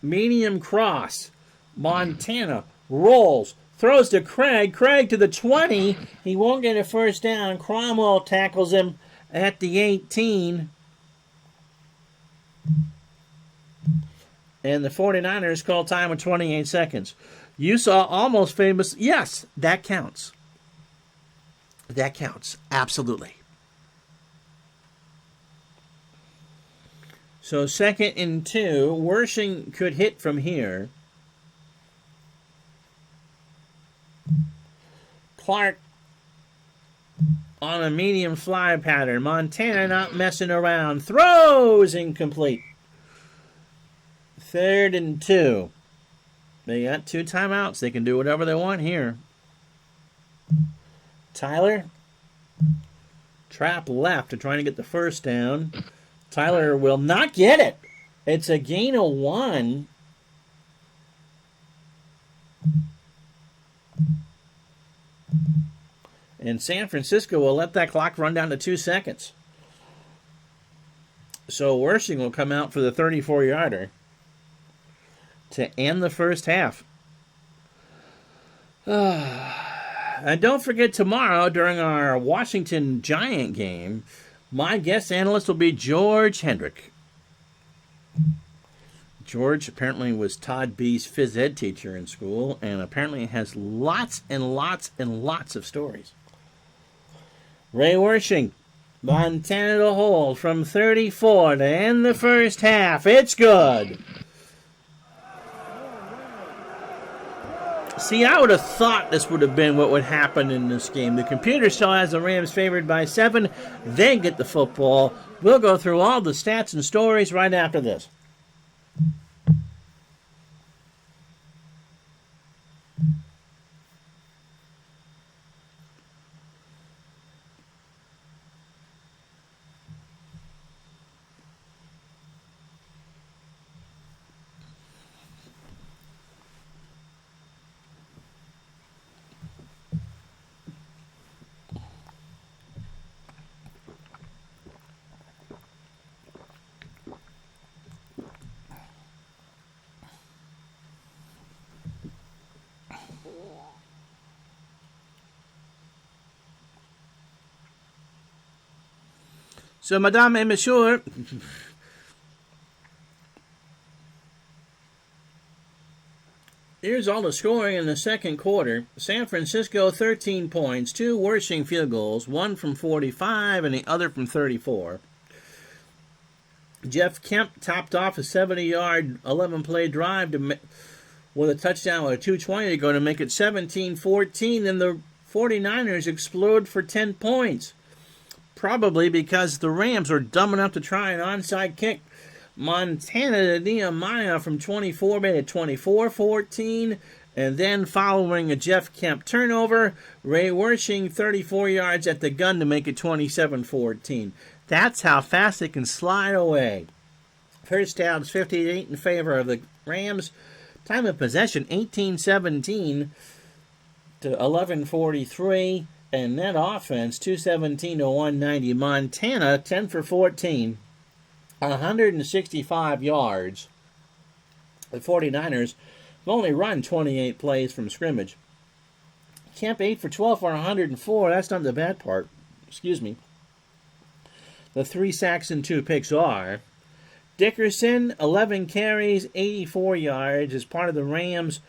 Medium cross. Montana rolls. Throws to Craig. Craig to the 20. He won't get a first down. Cromwell tackles him at the 18. And the 49ers call time with 28 seconds. You saw almost famous. Yes, that counts. That counts. Absolutely. So 2nd and 2. Wershing could hit from here. Clark on a medium fly pattern. Montana not messing around. Throws incomplete. 3rd and 2. They got 2 timeouts. They can do whatever they want here. Tyler. Trap left to trying to get the first down. Tyler will not get it. It's a gain of 1. And San Francisco will let that clock run down to 2 seconds. So Wershing will come out for the 34-yarder to end the first half. And don't forget, tomorrow during our Washington Giant game, my guest analyst will be George Hendrick. George apparently was Todd B's phys ed teacher in school and apparently has lots and lots and lots of stories. Ray Wershing, Montana to hold from 34 to end the first half. It's good. See, I would have thought this would have been what would happen in this game. The computer still has the Rams favored by 7. They get the football. We'll go through all the stats and stories right after this. So, Madame et Monsieur, here's all the scoring in the second quarter. San Francisco, 13 points, 2 Wershing field goals, 1 from 45 and the other from 34. Jeff Kemp topped off a 70-yard, 11-play drive with a touchdown with a 2:20 to go to make it 17-14. Then the 49ers explode for 10 points. Probably because the Rams are dumb enough to try an onside kick. Montana to Nehemiah from 24 made it 24-14. And then following a Jeff Kemp turnover, Ray Wershing 34 yards at the gun to make it 27-14. That's how fast they can slide away. First down is 58 in favor of the Rams. Time of possession 18-17 to 11:43. And net offense, 217 to 190. Montana, 10 for 14, 165 yards. The 49ers have only run 28 plays from scrimmage. Kemp 8 for 12 for 104. That's not the bad part. Excuse me. The 3 sacks and 2 picks are. Dickerson, 11 carries, 84 yards as part of the Rams'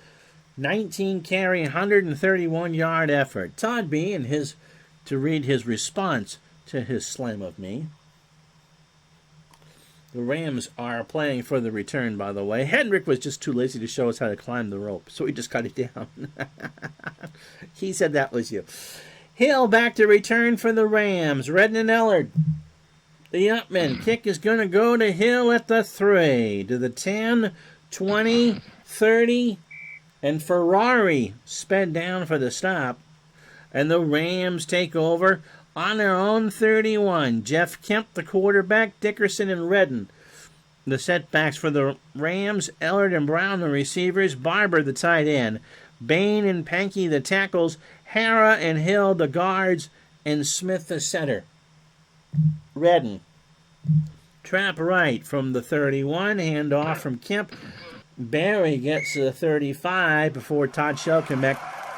19 carry, 131-yard effort. Todd B. and to read his response to his slam of me. The Rams are playing for the return, by the way. Hendrick was just too lazy to show us how to climb the rope, so he just cut it down. He said that was you. Hill back to return for the Rams. Redden and Ellard. The Upman kick is going to go to Hill at the 3, to the 10, 20, 30, and Ferrari sped down for the stop. And the Rams take over on their own 31. Jeff Kemp, the quarterback, Dickerson and Redden. The setbacks for the Rams, Ellard and Brown, the receivers, Barber, the tight end. Bain and Pankey, the tackles. Hara and Hill, the guards. And Smith, the center. Redden. Trap right from the 31. Hand off from Kemp. Barry gets to the 35 before Todd Shell can make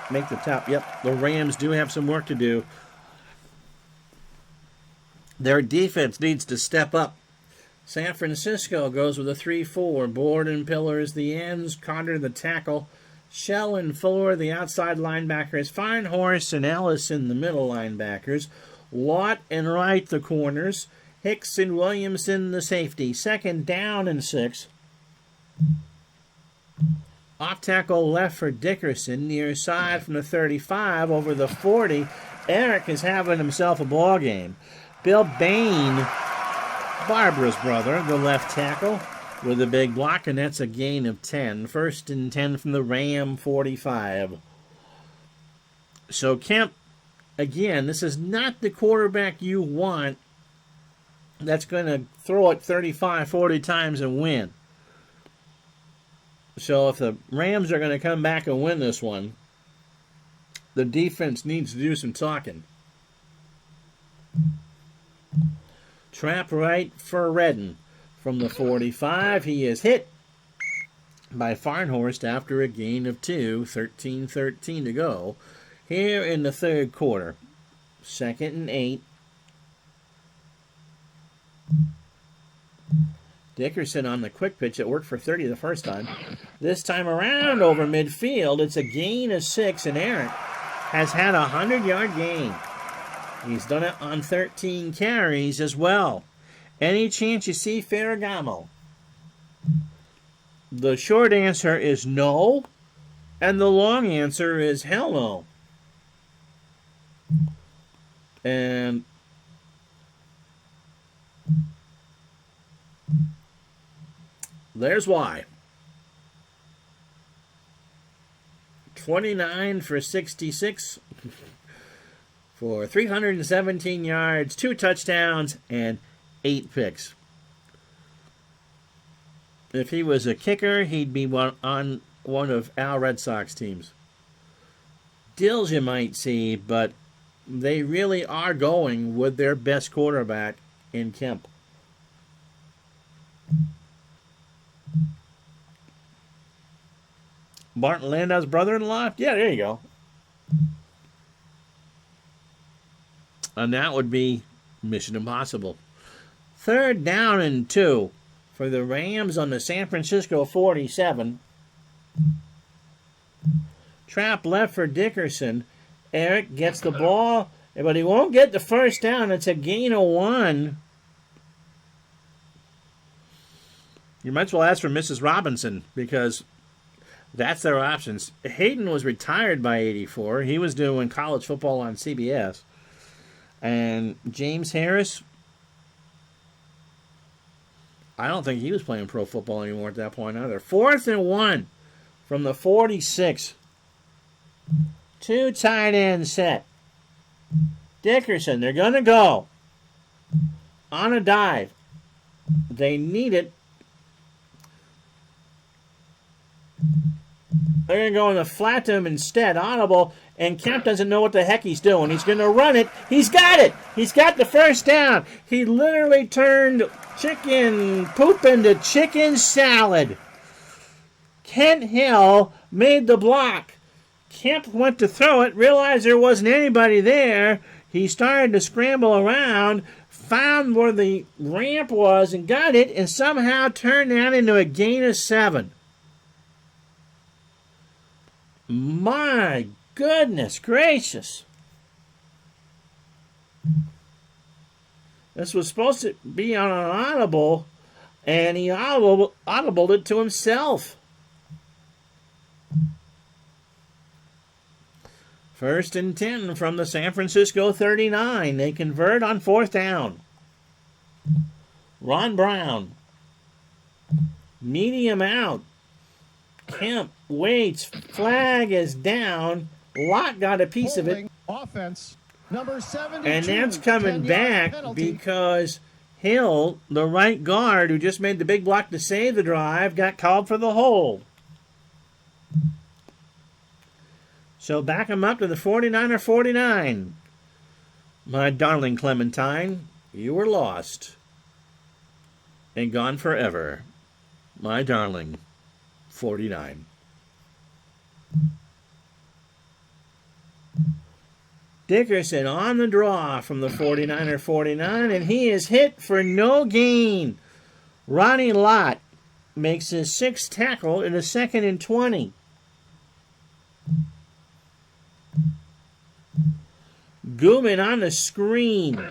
the top. Yep, the Rams do have some work to do. Their defense needs to step up. San Francisco goes with a 3-4. Borden, Pillars, the ends. Carter, the tackle. Shell and Fuller, the outside linebackers. Feinhorst and Ellis in the middle linebackers. Watt and Wright, the corners. Hicks and Williamson, the safety. Second down and 6. Off tackle left for Dickerson. Near side from the 35 over the 40. Eric is having himself a ball game. Bill Bain, Barbara's brother, the left tackle, with a big block, and that's a gain of 10. First and 10 from the Ram 45. So Kemp, again, this is not the quarterback you want that's going to throw it 35, 40 times and win. So if the Rams are going to come back and win this one, the defense needs to do some talking. Trap right for Redden. From the 45, he is hit by Farnhorst after a gain of 2, 13-13 to go. Here in the third quarter, 2nd and 8. Dickerson on the quick pitch. It worked for 30 the first time. This time around over midfield, it's a gain of 6, and Eric has had a 100-yard gain. He's done it on 13 carries as well. Any chance you see Ferragamo? The short answer is no, and the long answer is hell no. And there's why. 29 for 66 for 317 yards, 2 touchdowns, and 8 picks. If he was a kicker, he'd be on one of our Red Sox teams. Dills you might see, but they really are going with their best quarterback in Kemp. Martin Landau's brother-in-law? Yeah, there you go. And that would be Mission Impossible. 3rd down and 2 for the Rams on the San Francisco 47. Trap left for Dickerson. Eric gets the ball, but he won't get the first down. It's a gain of 1. You might as well ask for Mrs. Robinson, because that's their options. Hayden was retired by 84. He was doing college football on CBS. And James Harris, I don't think he was playing pro football anymore at that point either. 4th and 1 from the 46. 2 tight end set. Dickerson, they're going to go on a dive. They need it. They're going to go in the flat to him instead. Audible, and Kemp doesn't know what the heck he's doing. He's going to run it. He's got it. He's got the first down. He literally turned chicken poop into chicken salad. Kent Hill made the block. Kemp went to throw it, realized there wasn't anybody there. He started to scramble around, found where the ramp was and got it, and somehow turned that into a gain of 7. My goodness gracious. This was supposed to be on an audible, and he audibled it to himself. 1st and 10 from the San Francisco 39. They convert on 4th down. Ron Brown. Medium out. Kemp waits. Flag is down. Lott got a piece of it. Offense, number 72. And that's coming back because Hill, the right guard who just made the big block to save the drive, got called for the hold. So back him up to the 49er-49. My darling Clementine, you were lost and gone forever. My darling 49. Dickerson on the draw from the 49er-49, and he is hit for no gain. Ronnie Lott makes his 6th tackle in a 2nd and 20. Gooman on the screen.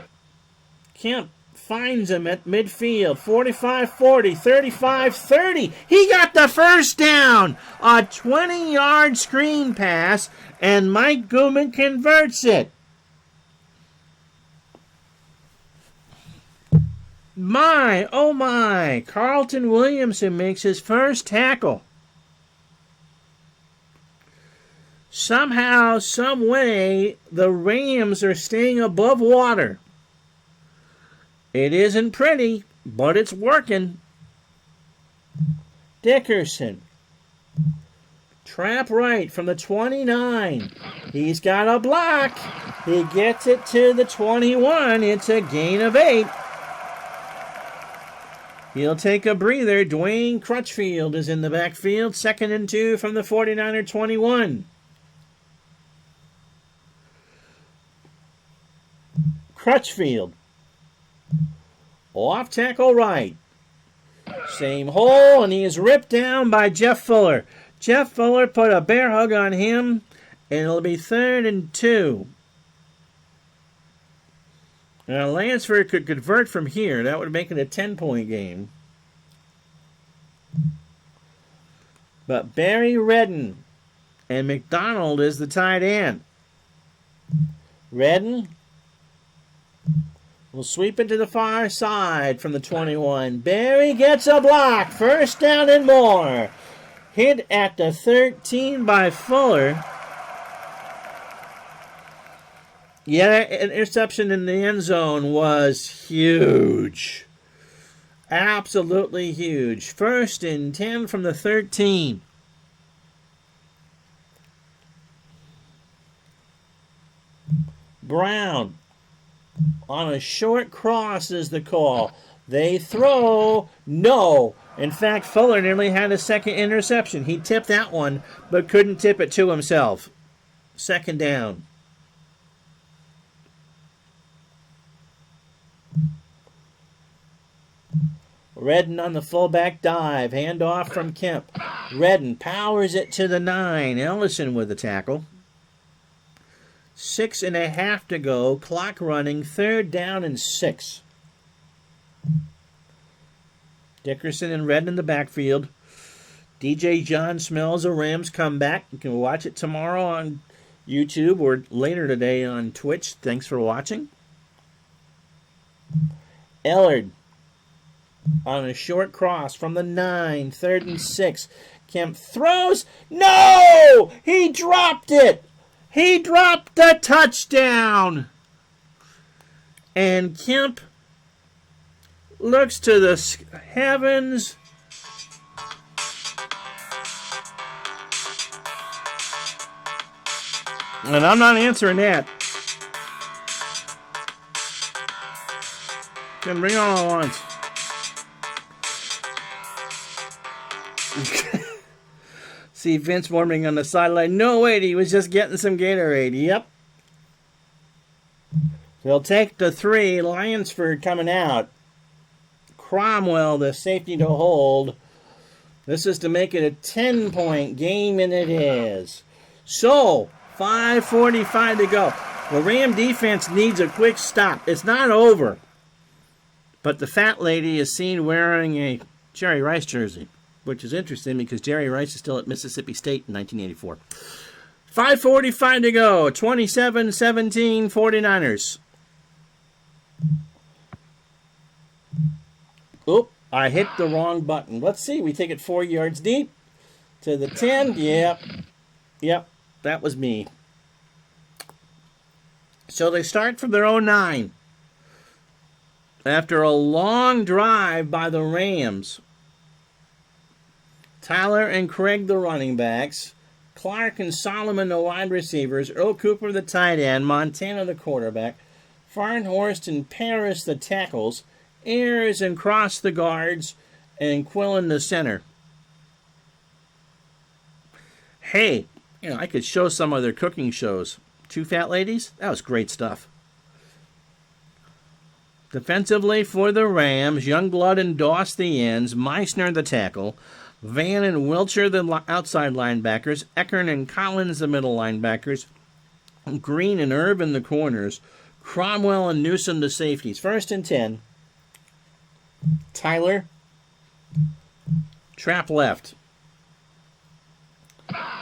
Kemp finds him at midfield. 45-40, 35-30. He got the first down. A 20-yard screen pass, and Mike Gooman converts it. My, oh my, Carlton Williamson makes his first tackle. Somehow, some way, the Rams are staying above water. It isn't pretty, but it's working. Dickerson. Trap right from the 29. He's got a block. He gets it to the 21. It's a gain of 8. He'll take a breather. Dwayne Crutchfield is in the backfield. 2nd and 2 from the 49er-21. Crutchfield. Off tackle right. Same hole, and he is ripped down by Jeff Fuller. Jeff Fuller put a bear hug on him, and it'll be 3rd and 2. Now, Lansford could convert from here. That would make it a 10-point game. But Barry Redden and McDonald is the tight end. Redden will sweep it to the far side from the 21. Barry gets a block. 1st down and more. Hit at the 13 by Fuller. Yeah, an interception in the end zone was huge. Absolutely huge. 1st and 10 from the 13. Brown on a short cross is the call. They throw. No. In fact, Fuller nearly had a 2nd interception. He tipped that one, but couldn't tip it to himself. 2nd down. Redden on the fullback dive. Handoff from Kemp. Redden powers it to the 9. Ellison with the tackle. 6.5 to go. Clock running. 3rd down and 6. Dickerson and Redden in the backfield. DJ John smells a Rams comeback. You can watch it tomorrow on YouTube or later today on Twitch. Thanks for watching. Ellard on a short cross from the 9. 3rd and 6. Kemp throws. No! He dropped it! He dropped the touchdown! And Kemp looks to the heavens. And I'm not answering that. Can bring it on at once. See Vince warming on the sideline. No, wait, he was just getting some Gatorade. Yep. They'll take the 3. Lansford coming out. Cromwell, the safety to hold. This is to make it a 10-point game, and it is. So, 5:45 to go. The Ram defense needs a quick stop. It's not over. But the fat lady is seen wearing a Jerry Rice jersey, which is interesting because Jerry Rice is still at Mississippi State in 1984. 5:45 to go. 27-17 49ers. Oop, I hit the wrong button. Let's see. We take it 4 yards deep to the 10. Yep, that was me. So they start from their own 9. After a long drive by the Rams. Tyler and Craig, the running backs. Clark and Solomon, the wide receivers. Earl Cooper, the tight end. Montana, the quarterback. Farnhorst and Paris, the tackles. Ayers and Cross, the guards. And Quillen, the center. Hey, I could show some of their cooking shows. Two Fat Ladies? That was great stuff. Defensively for the Rams, Youngblood and Doss the ends, Meissner the tackle, Van and Wilcher the outside linebackers, Eckern and Collins the middle linebackers, Green and Irvin the corners, Cromwell and Newsom the safeties. 1st and 10. Tyler, trap left.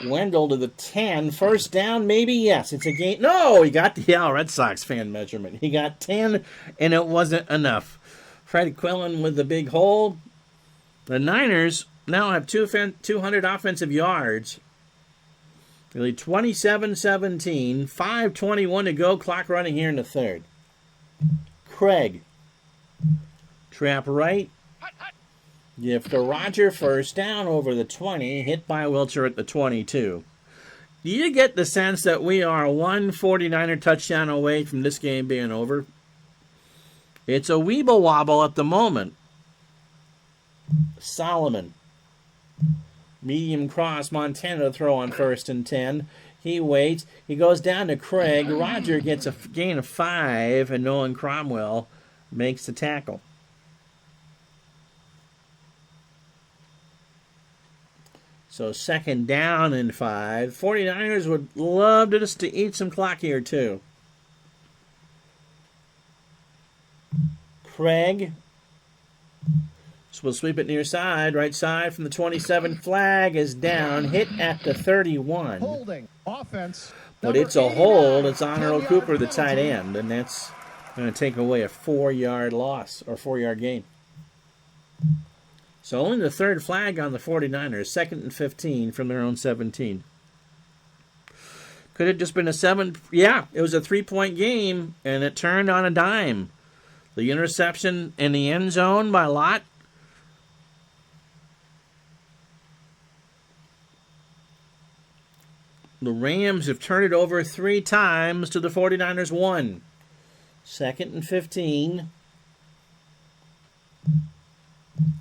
Wendell to the 10. 1st down, maybe? Yes, it's a gain. No, he got the Red Sox fan measurement. He got 10, and it wasn't enough. Fred Quillen with the big hole. The Niners now have 200 offensive yards. Really 27-17. 5:21 to go. Clock running here in the 3rd. Craig. Trap right. Give to Roger, 1st down over the 20, hit by Wilcher at the 22. Do you get the sense that we are one 49er touchdown away from this game being over? It's a weeble wobble at the moment. Solomon. Medium cross, Montana to throw on 1st and 10. He waits. He goes down to Craig. Roger gets a gain of 5, and Nolan Cromwell makes the tackle. So 2nd down and 5. 49ers would love just to eat some clock here too. Craig. So we'll sweep it near side. Right side from the 27. Flag is down. Hit at the 31. Holding. Offense. But it's a hold. It's on Earl Cooper, the tight end. And that's going to take away a 4-yard loss or 4-yard gain. So only the 3rd flag on the 49ers, 2nd and 15 from their own 17. Could it just been a 7? Yeah, it was a 3-point game, and it turned on a dime. The interception in the end zone by Lott. The Rams have turned it over 3 times to the 49ers 1. 2nd and 15.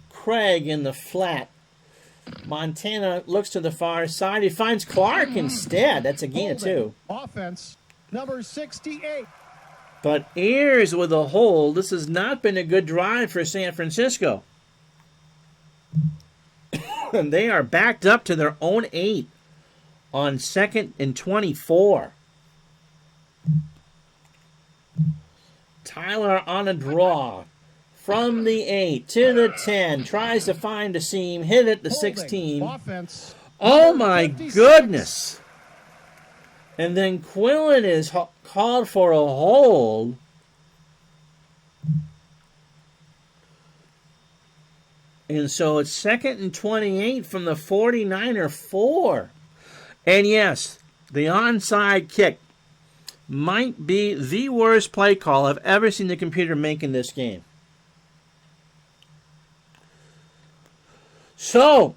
Craig in the flat. Montana looks to the far side. He finds Clark instead. That's a gain of 2. Offense, number 68. But Ayers with a hold. This has not been a good drive for San Francisco. And they are backed up to their own 8 on 2nd and 24. Tyler on a draw. From the 8 to the 10. Tries to find a seam. Hit at the 16. Offense. Oh my goodness. And then Quillen is called for a hold. And so it's 2nd and 28 from the 49er 4. And yes, the onside kick might be the worst play call I've ever seen the computer make in this game. So,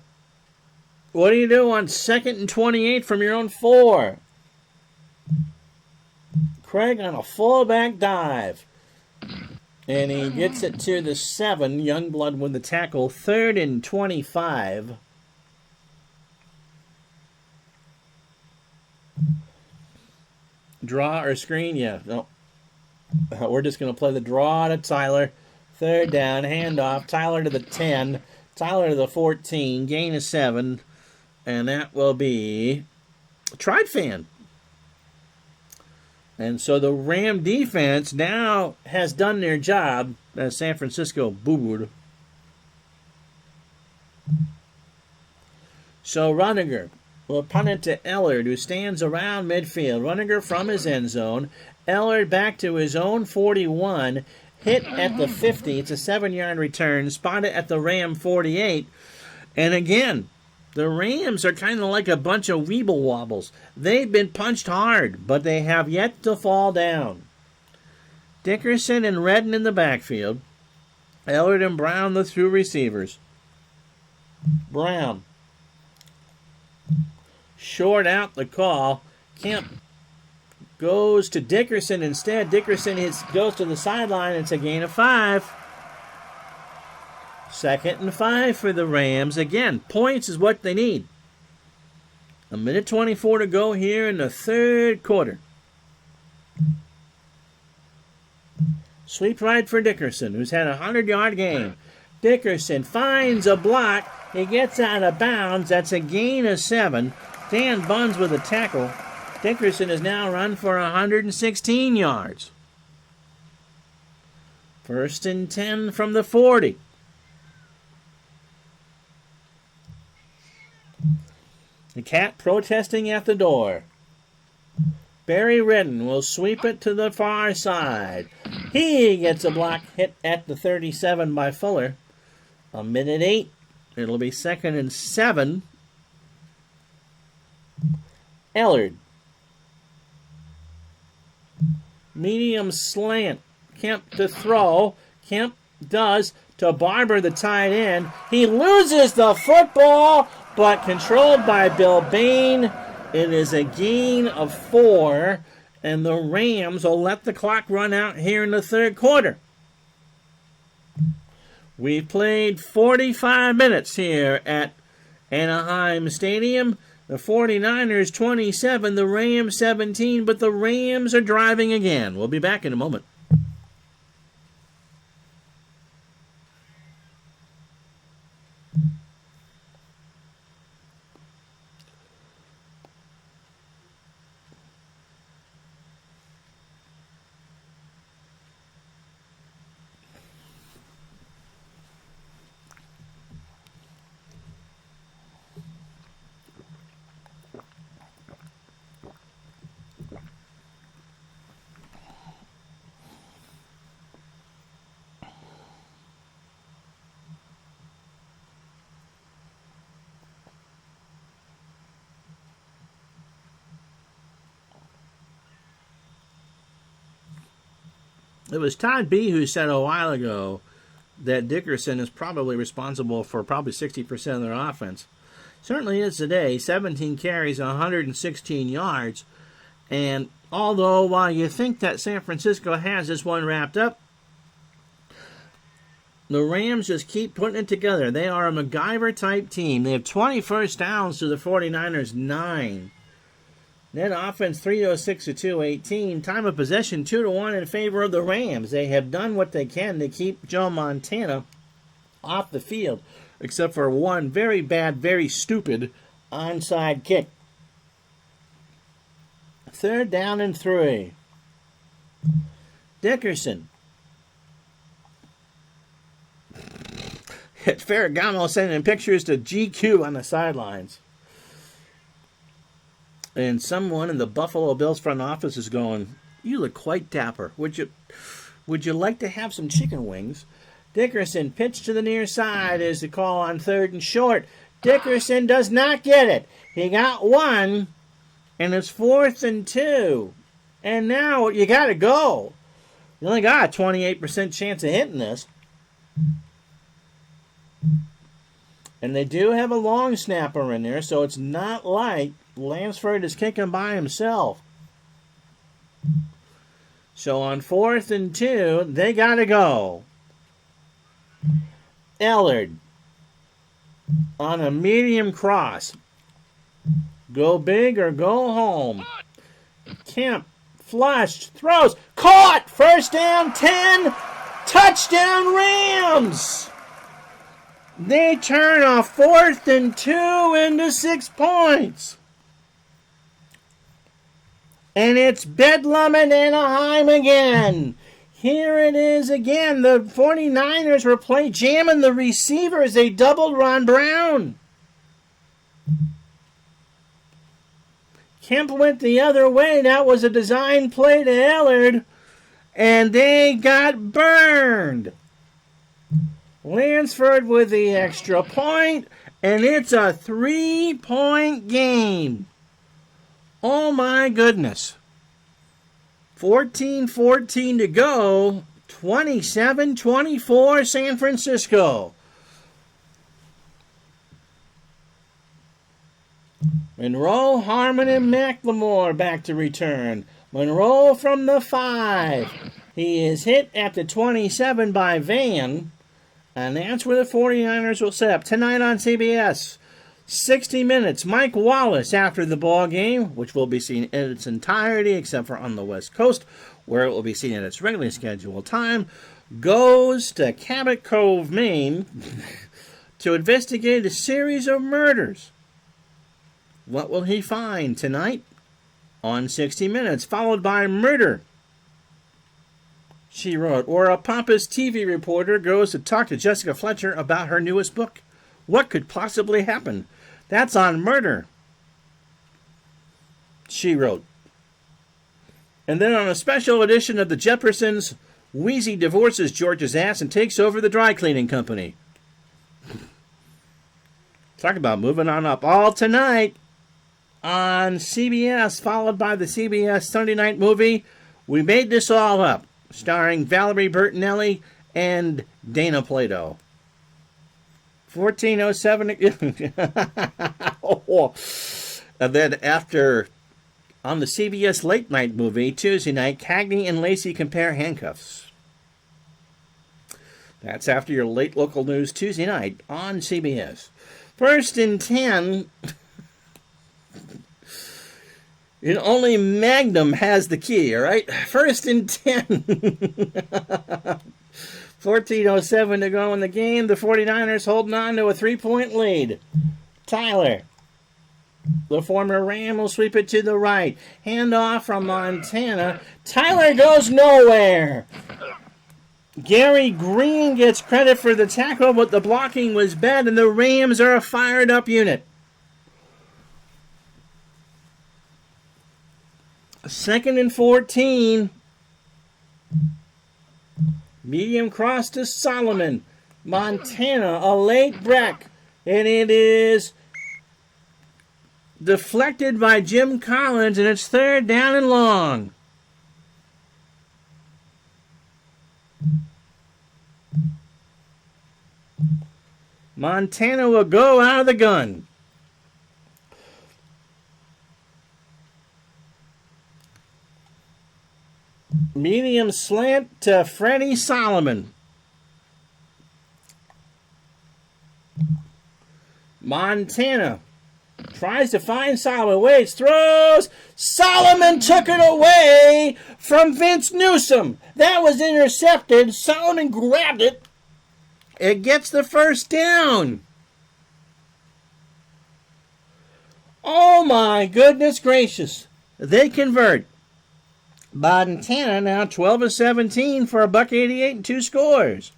what do you do on 2nd and 28 from your own 4? Craig on a fullback dive. And he gets it to the 7. Youngblood with the tackle. 3rd and 25. Draw or screen? Yeah, no. We're just going to play the draw to Tyler. 3rd down, handoff. Tyler to the 10. Tyler to the 14, gain of 7, and that will be Tribe Fan. And so the Ram defense now has done their job as San Francisco booed. So Runninger will punt it to Ellard, who stands around midfield. Runninger from his end zone. Ellard back to his own 41. Hit at the 50. It's a 7-yard return. Spotted at the Ram 48. And again, the Rams are kind of like a bunch of weeble wobbles. They've been punched hard, but they have yet to fall down. Dickerson and Redden in the backfield. Ellard and Brown, the 2 receivers. Brown. short out the call. Kemp goes to Dickerson instead. Dickerson goes to the sideline. It's a gain of 5. 2nd and 5 for the Rams. Again, points is what they need. 1:24 to go here in the 3rd quarter. Sweep right for Dickerson, who's had a 100-yard game. Dickerson finds a block. He gets out of bounds. That's a gain of 7. Dan Buns with a tackle. Dickerson has now run for 116 yards. 1st and 10 from the 40. The Cat protesting at the door. Barry Redden will sweep it to the far side. He gets a block hit at the 37 by Fuller. 1:08. It'll be 2nd and 7. Ellard. Medium slant. Kemp to throw. Kemp does to Barber, the tight end. He loses the football, but controlled by Bill Bain. It is a gain of 4, and the Rams will let the clock run out here in the 3rd quarter. We've played 45 minutes here at Anaheim Stadium. The 49ers 27, the Rams 17, but the Rams are driving again. We'll be back in a moment. It was Todd B. who said a while ago that Dickerson is probably responsible for probably 60% of their offense. Certainly is today. 17 carries, 116 yards. And although while you think that San Francisco has this one wrapped up, the Rams just keep putting it together. They are a MacGyver-type team. They have 20 first downs to the 49ers' 9. Net offense 306 to 218. Time of possession 2-1 in favor of the Rams. They have done what they can to keep Joe Montana off the field, except for one very bad, very stupid onside kick. 3rd down and 3. Dickerson. Ferragamo sending pictures to GQ on the sidelines. And someone in the Buffalo Bills front office is going, "You look quite dapper. Would you like to have some chicken wings?" Dickerson pitched to the near side is the call on 3rd and short. Dickerson does not get it. He got 1, and it's 4th and 2. And now you got to go. You only got a 28% chance of hitting this. And they do have a long snapper in there, so it's not like Lansford is kicking by himself. So on 4th and 2, they got to go. Ellard on a medium cross. Go big or go home. Kemp flushed, throws, caught! 1st down, 10, touchdown Rams! They turn a 4th and 2 into 6 points. And it's Bedlam at Anaheim again. Here it is again. The 49ers were jamming the receivers. They doubled Ron Brown. Kemp went the other way. That was a design play to Ellard. And they got burned. Lansford with the extra point. And it's a 3-point game. Oh my goodness. 14-14 to go. 27-24 San Francisco. Monroe, Harmon, and McLemore back to return. Monroe from the 5. He is hit at the 27 by Van. And that's where the 49ers will set up tonight on CBS. 60 Minutes. Mike Wallace after the ball game, which will be seen in its entirety except for on the West Coast, where it will be seen at its regularly scheduled time, goes to Cabot Cove, Maine, to investigate a series of murders. What will he find tonight on 60 Minutes, followed by Murder, she wrote, or a pompous TV reporter goes to talk to Jessica Fletcher about her newest book. What could possibly happen? That's on Murder, she wrote. And then on a special edition of the Jeffersons, Wheezy divorces George's ass and takes over the dry cleaning company. Talk about moving on up. All tonight on CBS, followed by the CBS Sunday night movie, We Made This All Up, starring Valerie Bertinelli and Dana Plato. 14:07. And then after, on the CBS late night movie, Tuesday night, Cagney and Lacey compare handcuffs. That's after your late local news Tuesday night on CBS. First and 10. And only Magnum has the key, all right? First and 10. 14:07 to go in the game. The 49ers holding on to a 3-point lead. Tyler, the former Ram, will sweep it to the right. Handoff from Montana. Tyler goes nowhere. Gary Green gets credit for the tackle, but the blocking was bad, and the Rams are a fired-up unit. Second and 14. Medium cross to Solomon. Montana, a late break. And it is deflected by Jim Collins, and it's third down and long. Montana will go out of the gun. Medium slant to Freddie Solomon. Montana tries to find Solomon. Waits, throws. Solomon took it away from Vince Newsom. That was intercepted. Solomon grabbed it. It gets the first down. Oh my goodness gracious. They convert. Montana now 12 of 17 for $188 and 2 scores.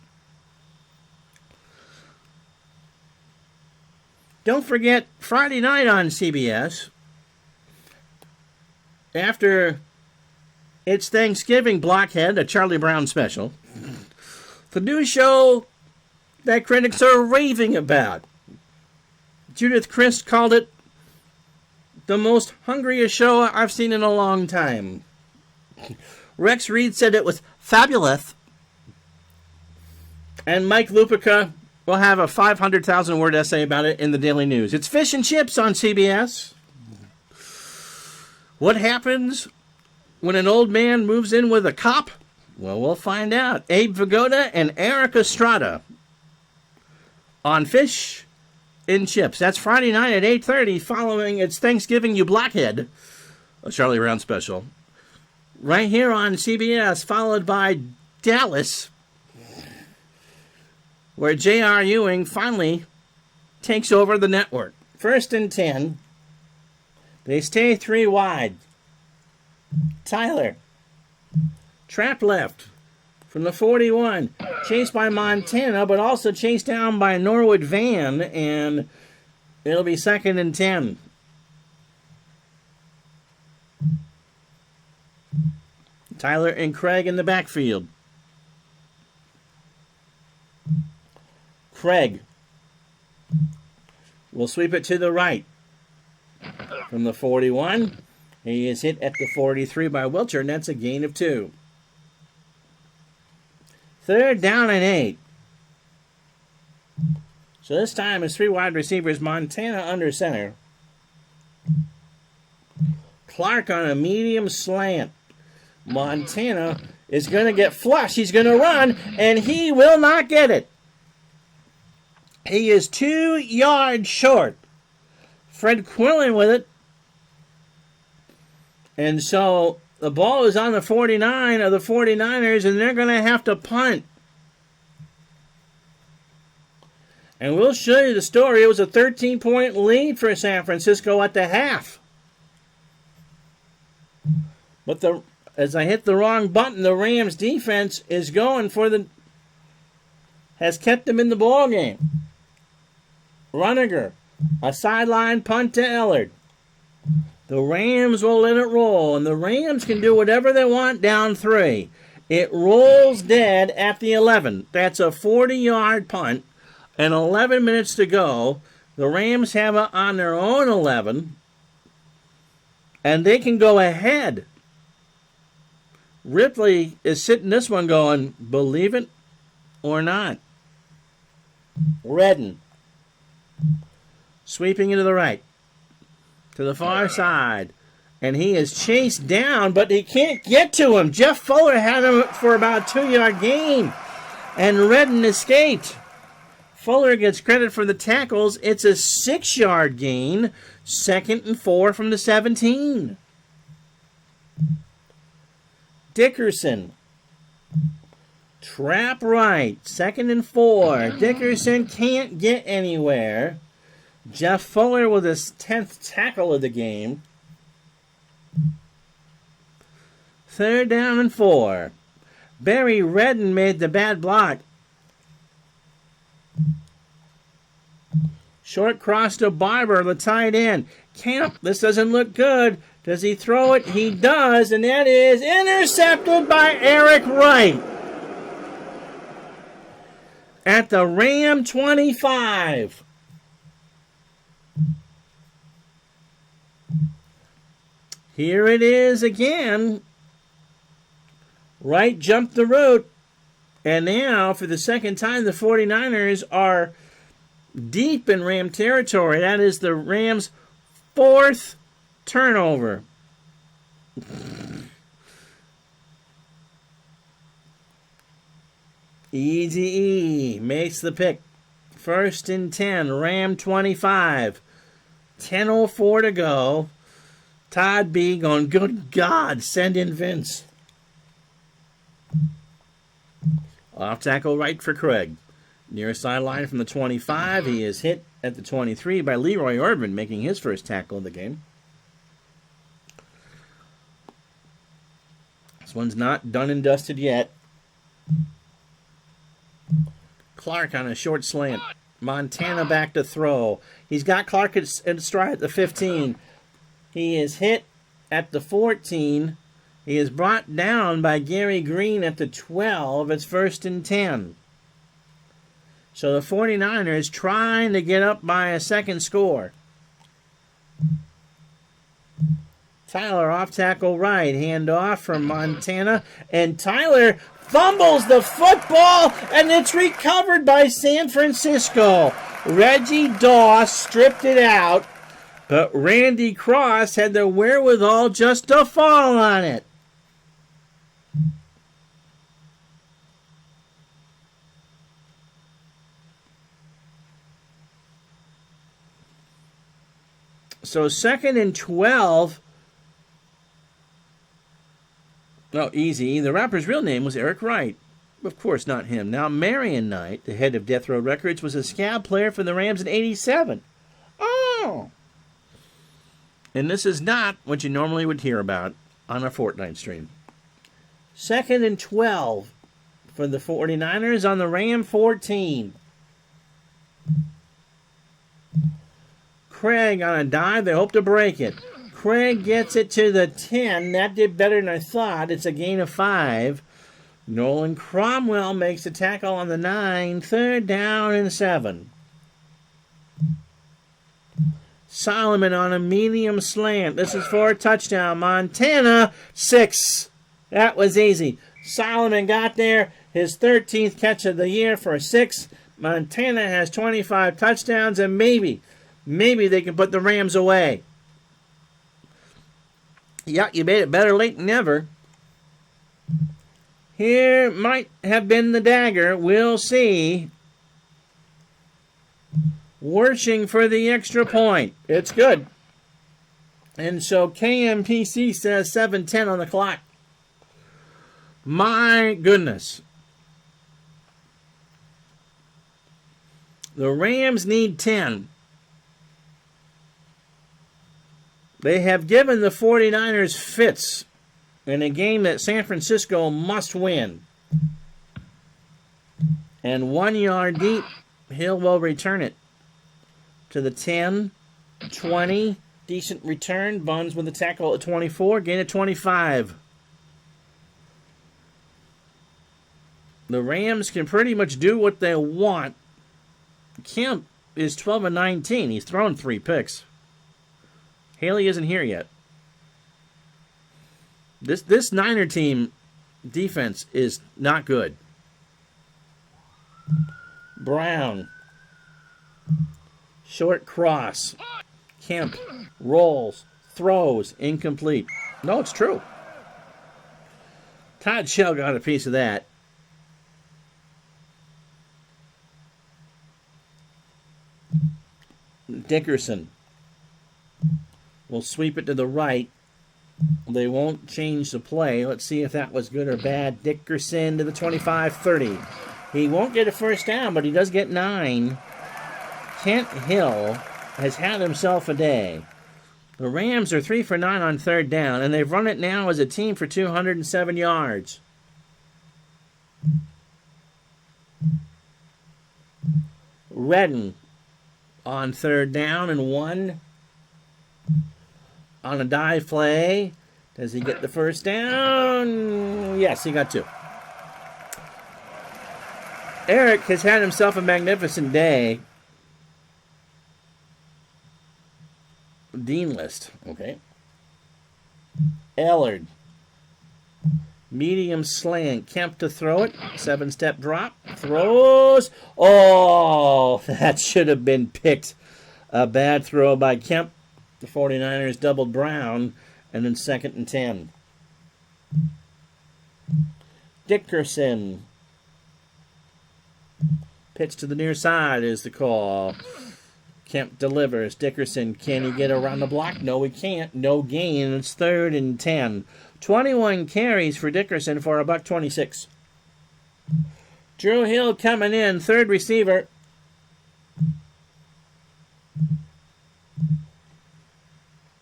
Don't forget Friday night on CBS, after its Thanksgiving blockhead, a Charlie Brown special, the new show that critics are raving about. Judith Crist called it the most hungriest show I've seen in a long time. Rex Reed said it was fabulous. And Mike Lupica will have a 500,000-word essay about it in the Daily News. It's Fish and Chips on CBS. What happens when an old man moves in with a cop? Well, we'll find out. Abe Vigoda and Eric Estrada on Fish and Chips. That's Friday night at 8:30 following its Thanksgiving You Blockhead, a Charlie Brown special. Right here on CBS, followed by Dallas, where J.R. Ewing finally takes over the network. First and 10. They stay 3 wide. Tyler, trap left from the 41. Chased by Montana, but also chased down by Norwood Van, and it'll be second and 10. Tyler and Craig in the backfield. Craig will sweep it to the right from the 41. He is hit at the 43 by Wilcher, and that's a gain of 2. Third down and 8. So this time it's 3 wide receivers. Montana under center. Clark on a medium slant. Montana is going to get flush. He's going to run, and he will not get it. He is 2 yards short. Fred Quillen with it. And so the ball is on the 49 of the 49ers, and they're going to have to punt. And we'll show you the story. It was a 13-point lead for San Francisco at the half. But as I hit the wrong button, the Rams defense is going for has kept them in the ball game. Runniger, a sideline punt to Ellard. The Rams will let it roll, and the Rams can do whatever they want down 3. It rolls dead at the 11. That's a 40-yard punt, and 11 minutes to go. The Rams have it on their own 11, and they can go ahead. Ripley is sitting this one going, believe it or not. Redden. Sweeping into the right. To the far side. And he is chased down, but he can't get to him. Jeff Fuller had him for about a 2-yard gain. And Redden escaped. Fuller gets credit for the tackles. It's a 6-yard gain. 2nd and 4 from the 17. Dickerson. Trap right. 2nd and 4. Dickerson can't get anywhere. Jeff Fuller with his 10th tackle of the game. 3rd down and 4. Barry Redden made the bad block. Short cross to Barber, the tight end. Camp, this doesn't look good. Does he throw it? He does, and that is intercepted by Eric Wright. At the Ram 25. Here it is again. Wright jumped the route. And now, for the second time, the 49ers are deep in Ram territory. That is the Rams' 4th turnover. Easy E makes the pick. 1st and 10, Ram 25. 10:04 to go. Todd B going, good God, send in Vince. Off tackle right for Craig. Near sideline from the 25. He is hit at the 23 by Leroy Urban, making his first tackle of the game. This one's not done and dusted yet. Clark on a short slant. Montana back to throw. He's got Clark at stride at the 15. He is hit at the 14. He is brought down by Gary Green at the 12. It's 1st and 10. So the 49ers trying to get up by a second score. Tyler off tackle right. Handoff from Montana. And Tyler fumbles the football, and it's recovered by San Francisco. Reggie Doss stripped it out, but Randy Cross had the wherewithal just to fall on it. So 2nd and 12. Oh, easy. The rapper's real name was Eric Wright. Of course, not him. Now, Marion Knight, the head of Death Row Records, was a scab player for the Rams in '87. Oh! And this is not what you normally would hear about on a Fortnite stream. 2nd and 12 for the 49ers on the Ram 14. Craig on a dive. They hope to break it. Craig gets it to the 10. That did better than I thought. It's a gain of 5. Nolan Cromwell makes a tackle on the 9. 3rd down and 7. Solomon on a medium slant. This is for a touchdown. Montana, 6. That was easy. Solomon got there. His 13th catch of the year for a 6. Montana has 25 touchdowns, and maybe they can put the Rams away. Yeah, you made it better late than never. Here might have been the dagger. We'll see. Worshing for the extra point. It's good. And so KMPC says 7:10 on the clock. My goodness. The Rams need 10. They have given the 49ers fits in a game that San Francisco must win. And 1 yard deep, Hill will return it to the 10, 20. Decent return. Buns with the tackle at 24. Gain at 25. The Rams can pretty much do what they want. Kemp is 12 and 19. He's thrown 3 picks. Haley isn't here yet. This Niner team defense is not good. Brown. Short cross. Kemp rolls, throws, incomplete. No, it's true. Todd Shell got a piece of that. Dickerson will sweep it to the right. They won't change the play. Let's see if that was good or bad. Dickerson to the 25-30. He won't get a first down, but he does get 9. Kent Hill has had himself a day. The Rams are 3 for 9 on third down, and they've run it now as a team for 207 yards. Redden on third down and 1. On a dive play. Does he get the first down? Yes, he got 2. Eric has had himself a magnificent day. Dean list. Okay. Ellard. Medium slant. Kemp to throw it. 7-step drop. Throws. Oh, that should have been picked. A bad throw by Kemp. The 49ers doubled Brown. And then 2nd and 10. Dickerson. Pitch to the near side is the call. Kemp delivers. Dickerson, can he get around the block? No, he can't. No gain. It's 3rd and 10. 21 carries for Dickerson for $126. Drew Hill coming in, third receiver.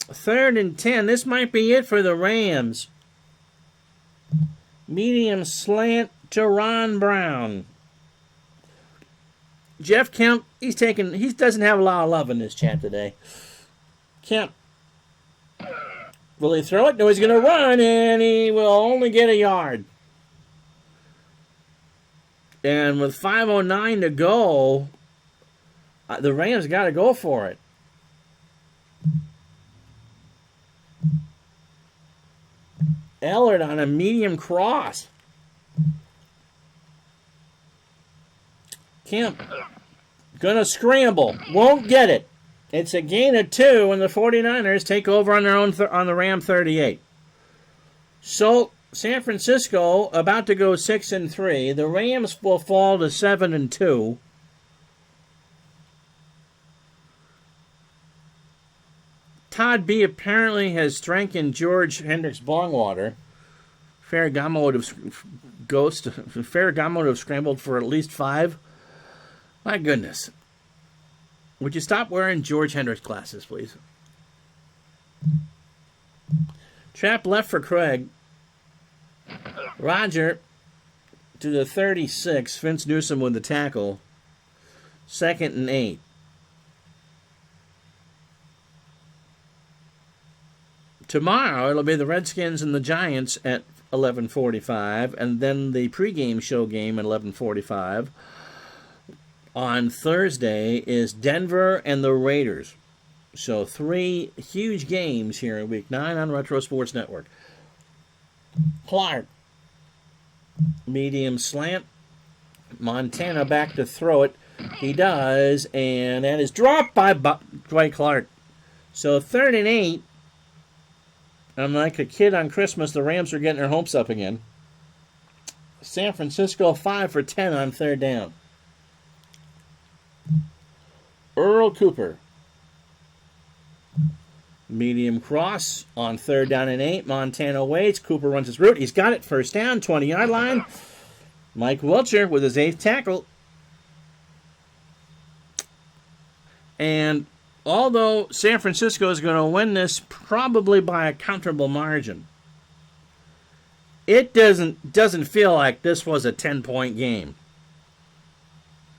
Third and 10. This might be it for the Rams. Medium slant to Ron Brown. Jeff Kemp, he doesn't have a lot of love in this chat today. Kemp. Will he throw it? No, he's going to run, and he will only get a yard. And with 5:09 to go, the Rams got to go for it. Ellard on a medium cross. Kemp gonna scramble. Won't get it. It's a gain of 2, and the 49ers take over on their own on the Ram 38. So San Francisco about to go 6-3. The Rams will fall to 7-2. Todd B apparently has drank in George Hendricks bong water. Ferragamo would have scrambled for at least 5. My goodness. Would you stop wearing George Hendricks glasses, please? Trap left for Craig. Roger to the 36. Vince Newsom with the tackle. 2nd and 8. Tomorrow, it'll be the Redskins and the Giants at 11:45, and then the pregame show game at 11:45. On Thursday is Denver and the Raiders. So 3 huge games here in Week 9 on Retro Sports Network. Clark. Medium slant. Montana back to throw it. He does, and that is dropped by Dwight Clark. So 3rd and 8. I'm like a kid on Christmas. The Rams are getting their hopes up again. San Francisco 5 for 10 on third down. Earl Cooper. Medium cross on third down and 8. Montana waits. Cooper runs his route. He's got it. First down, 20-yard line. Mike Wilcher with his 8th tackle. And although San Francisco is going to win this probably by a comfortable margin, it doesn't feel like this was a 10-point game.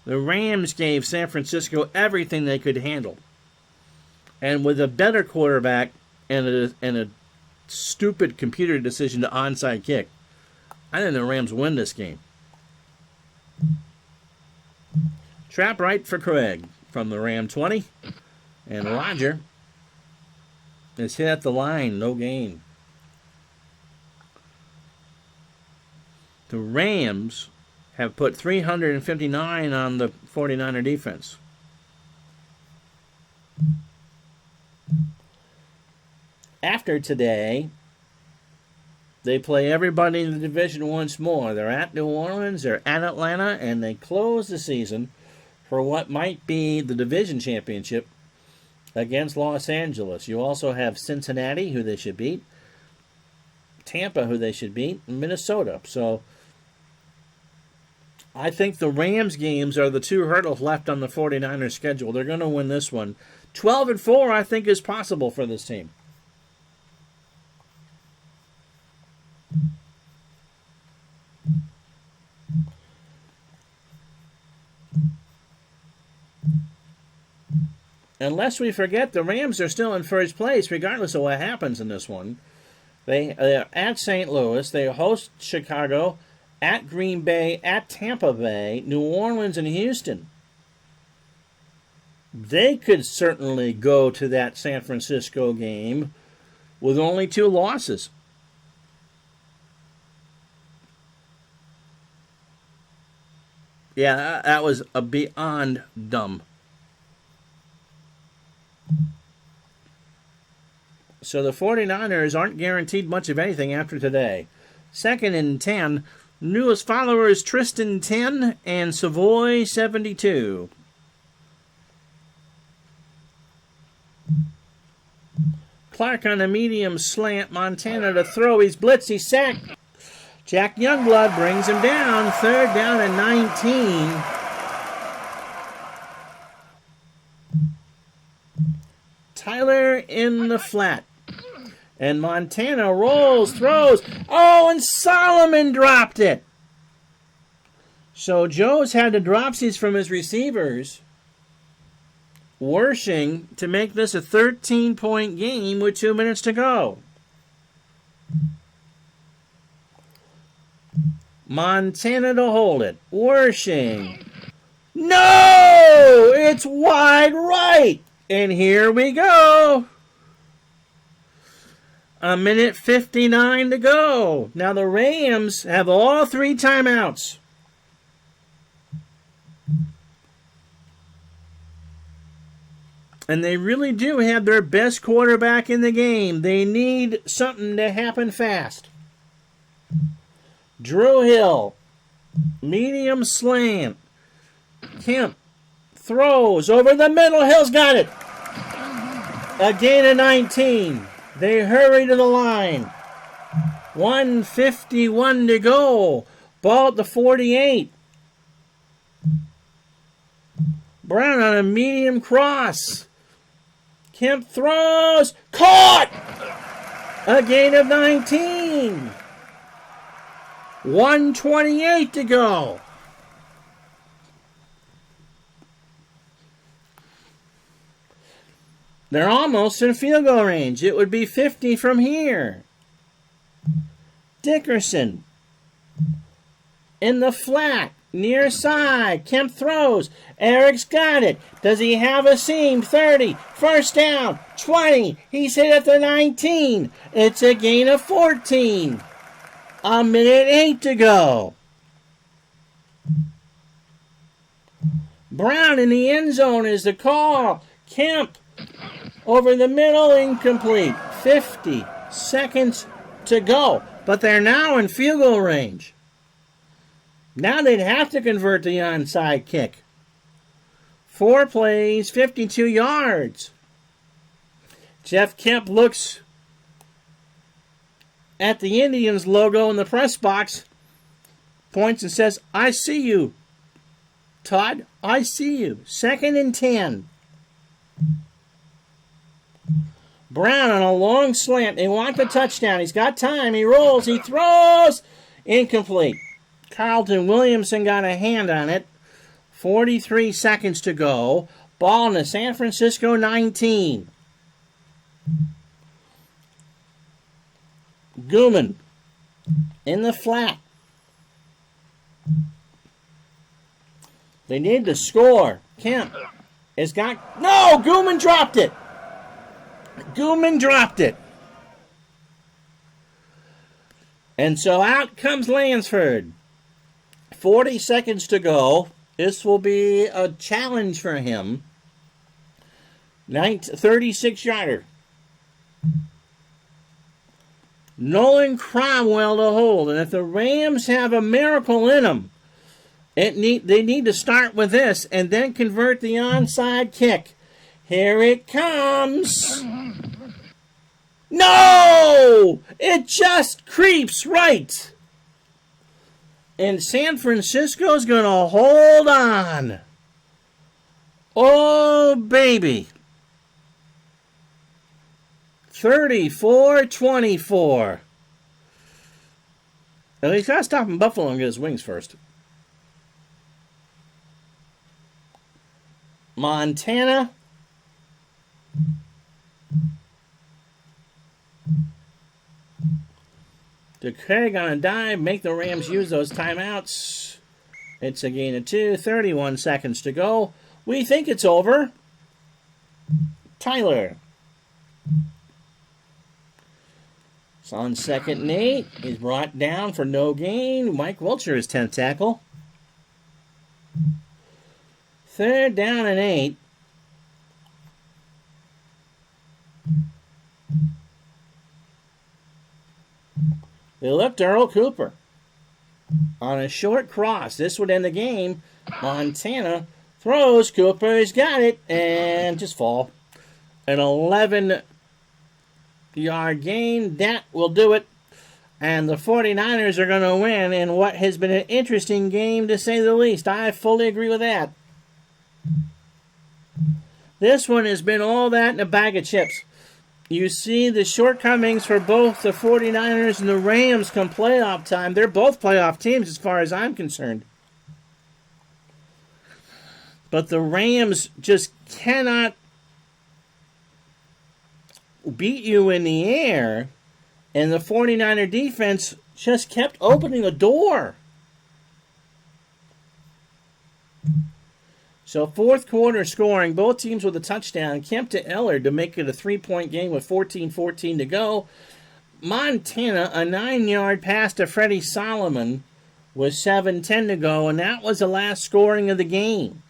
The Rams gave San Francisco everything they could handle. And with a better quarterback and a stupid computer decision to onside kick, I think the Rams win this game. Trap right for Craig from the Ram 20. And Roger is hit at the line, no gain. The Rams have put 359 on the 49er defense. After today, they play everybody in the division once more. They're at New Orleans, they're at Atlanta, and they close the season for what might be the division championship against Los Angeles. You also have Cincinnati, who they should beat, Tampa, who they should beat, and Minnesota. So I think the Rams games are the two hurdles left on the 49ers schedule. They're going to win this one. 12-4, I think, is possible for this team. Unless we forget, the Rams are still in first place, regardless of what happens in this one. They're at St. Louis. They host Chicago, at Green Bay, at Tampa Bay, New Orleans, and Houston. They could certainly go to that San Francisco game with only 2 losses. Yeah, that was a beyond dumb. So the 49ers aren't guaranteed much of anything after today. 2nd and 10. Newest followers Tristan 10 and Savoy 72. Clark on a medium slant. Montana to throw. He's blitzed. He's sacked. Jack Youngblood brings him down. 3rd down and 19. Tyler in the flat. And Montana rolls, throws. Oh, and Solomon dropped it. So Joe's had the dropsies from his receivers. Wershing to make this a 13-point game with 2 minutes to go. Montana to hold it. Wershing. No! It's wide right. And here we go. 1:59 to go. Now the Rams have all 3 timeouts. And they really do have their best quarterback in the game. They need something to happen fast. Drew Hill, medium slant. Kemp throws over the middle. Hill's got it. A gain of 19. They hurry to the line. 1:51 to go. Ball at the 48. Brown on a medium cross. Kemp throws. Caught! A gain of 19. 1:28 to go. They're almost in field goal range. It would be 50 from here. Dickerson in the flat, near side. Kemp throws. Eric's got it. Does he have a seam? 30. First down. 20. He's hit at the 19. It's a gain of 14. 1:08 to go. Brown in the end zone is the call. Kemp over the middle, incomplete. 50, seconds to go. But they're now in field goal range. Now they'd have to convert the onside kick. 4 plays, 52 yards. Jeff Kemp looks at the Indians logo in the press box, points and says, I see you, Todd. I see you. 2nd and 10. Brown on a long slant. They want the touchdown. He's got time. He rolls. He throws. Incomplete. Carlton Williamson got a hand on it. 43 seconds to go. Ball in the San Francisco 19. Gooman in the flat. They need to score. Kemp has got... No! Gooman dropped it! Gooman dropped it. And so out comes Lansford. 40 seconds to go. This will be a challenge for him. 36-yarder. Nolan Cromwell to hold. And if the Rams have a miracle in them, they need to start with this and then convert the onside kick. Here it comes. No! It just creeps right. And San Francisco's going to hold on. Oh, baby. 34-24. At least got to stop in Buffalo and get his wings first. Montana. DeCraig on a dive. Make the Rams use those timeouts. It's a gain of 2. 31 seconds to go. We think it's over. Tyler. It's on 2nd and 8. He's brought down for no gain. Mike Wiltshire is 10th tackle. 3rd down and 8. They look to Earl Cooper on a short cross. This would end the game. Montana throws. Cooper has got it and just fall. An 11-yard gain. That will do it. And the 49ers are going to win in what has been an interesting game, to say the least. I fully agree with that. This one has been all that in a bag of chips. You see the shortcomings for both the 49ers and the Rams come playoff time. They're both playoff teams as far as I'm concerned. But the Rams just cannot beat you in the air. And the 49er defense just kept opening a door. So 4th quarter scoring, both teams with a touchdown. Kemp to Ellard to make it a 3-point game with 14-14 to go. Montana, a 9-yard pass to Freddie Solomon with 7:10 to go, and that was the last scoring of the game.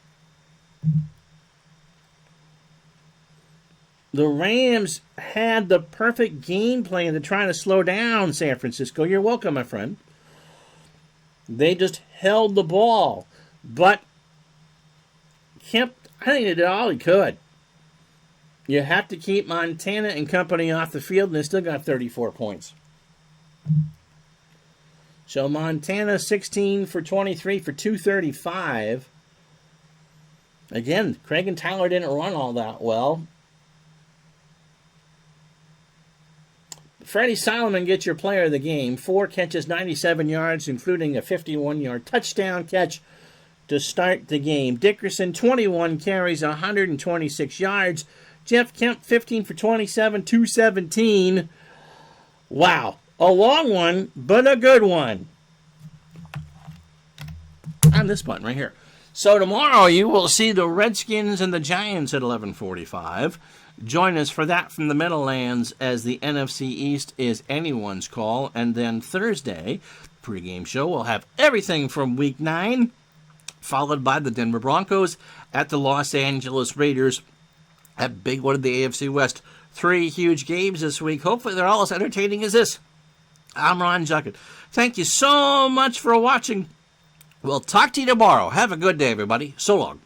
The Rams had the perfect game plan to try to slow down San Francisco. You're welcome, my friend. They just held the ball. But Kemp, I think he did all he could. You have to keep Montana and company off the field, and they still got 34 points. So Montana 16 for 23 for 235. Again, Craig and Tyler didn't run all that well. Freddie Solomon gets your player of the game. 4 catches, 97 yards, including a 51-yard touchdown catch to start the game. Dickerson, 21 carries, 126 yards. Jeff Kemp, 15 for 27, 217. Wow. A long one, but a good one. On this button right here. So tomorrow you will see the Redskins and the Giants at 11:45. Join us for that from the Meadowlands, as the NFC East is anyone's call. And then Thursday, pregame show, we'll have everything from Week 9, followed by the Denver Broncos at the Los Angeles Raiders at Big One of the AFC West. 3 huge games this week. Hopefully they're all as entertaining as this. I'm Ron Juckett. Thank you so much for watching. We'll talk to you tomorrow. Have a good day, everybody. So long.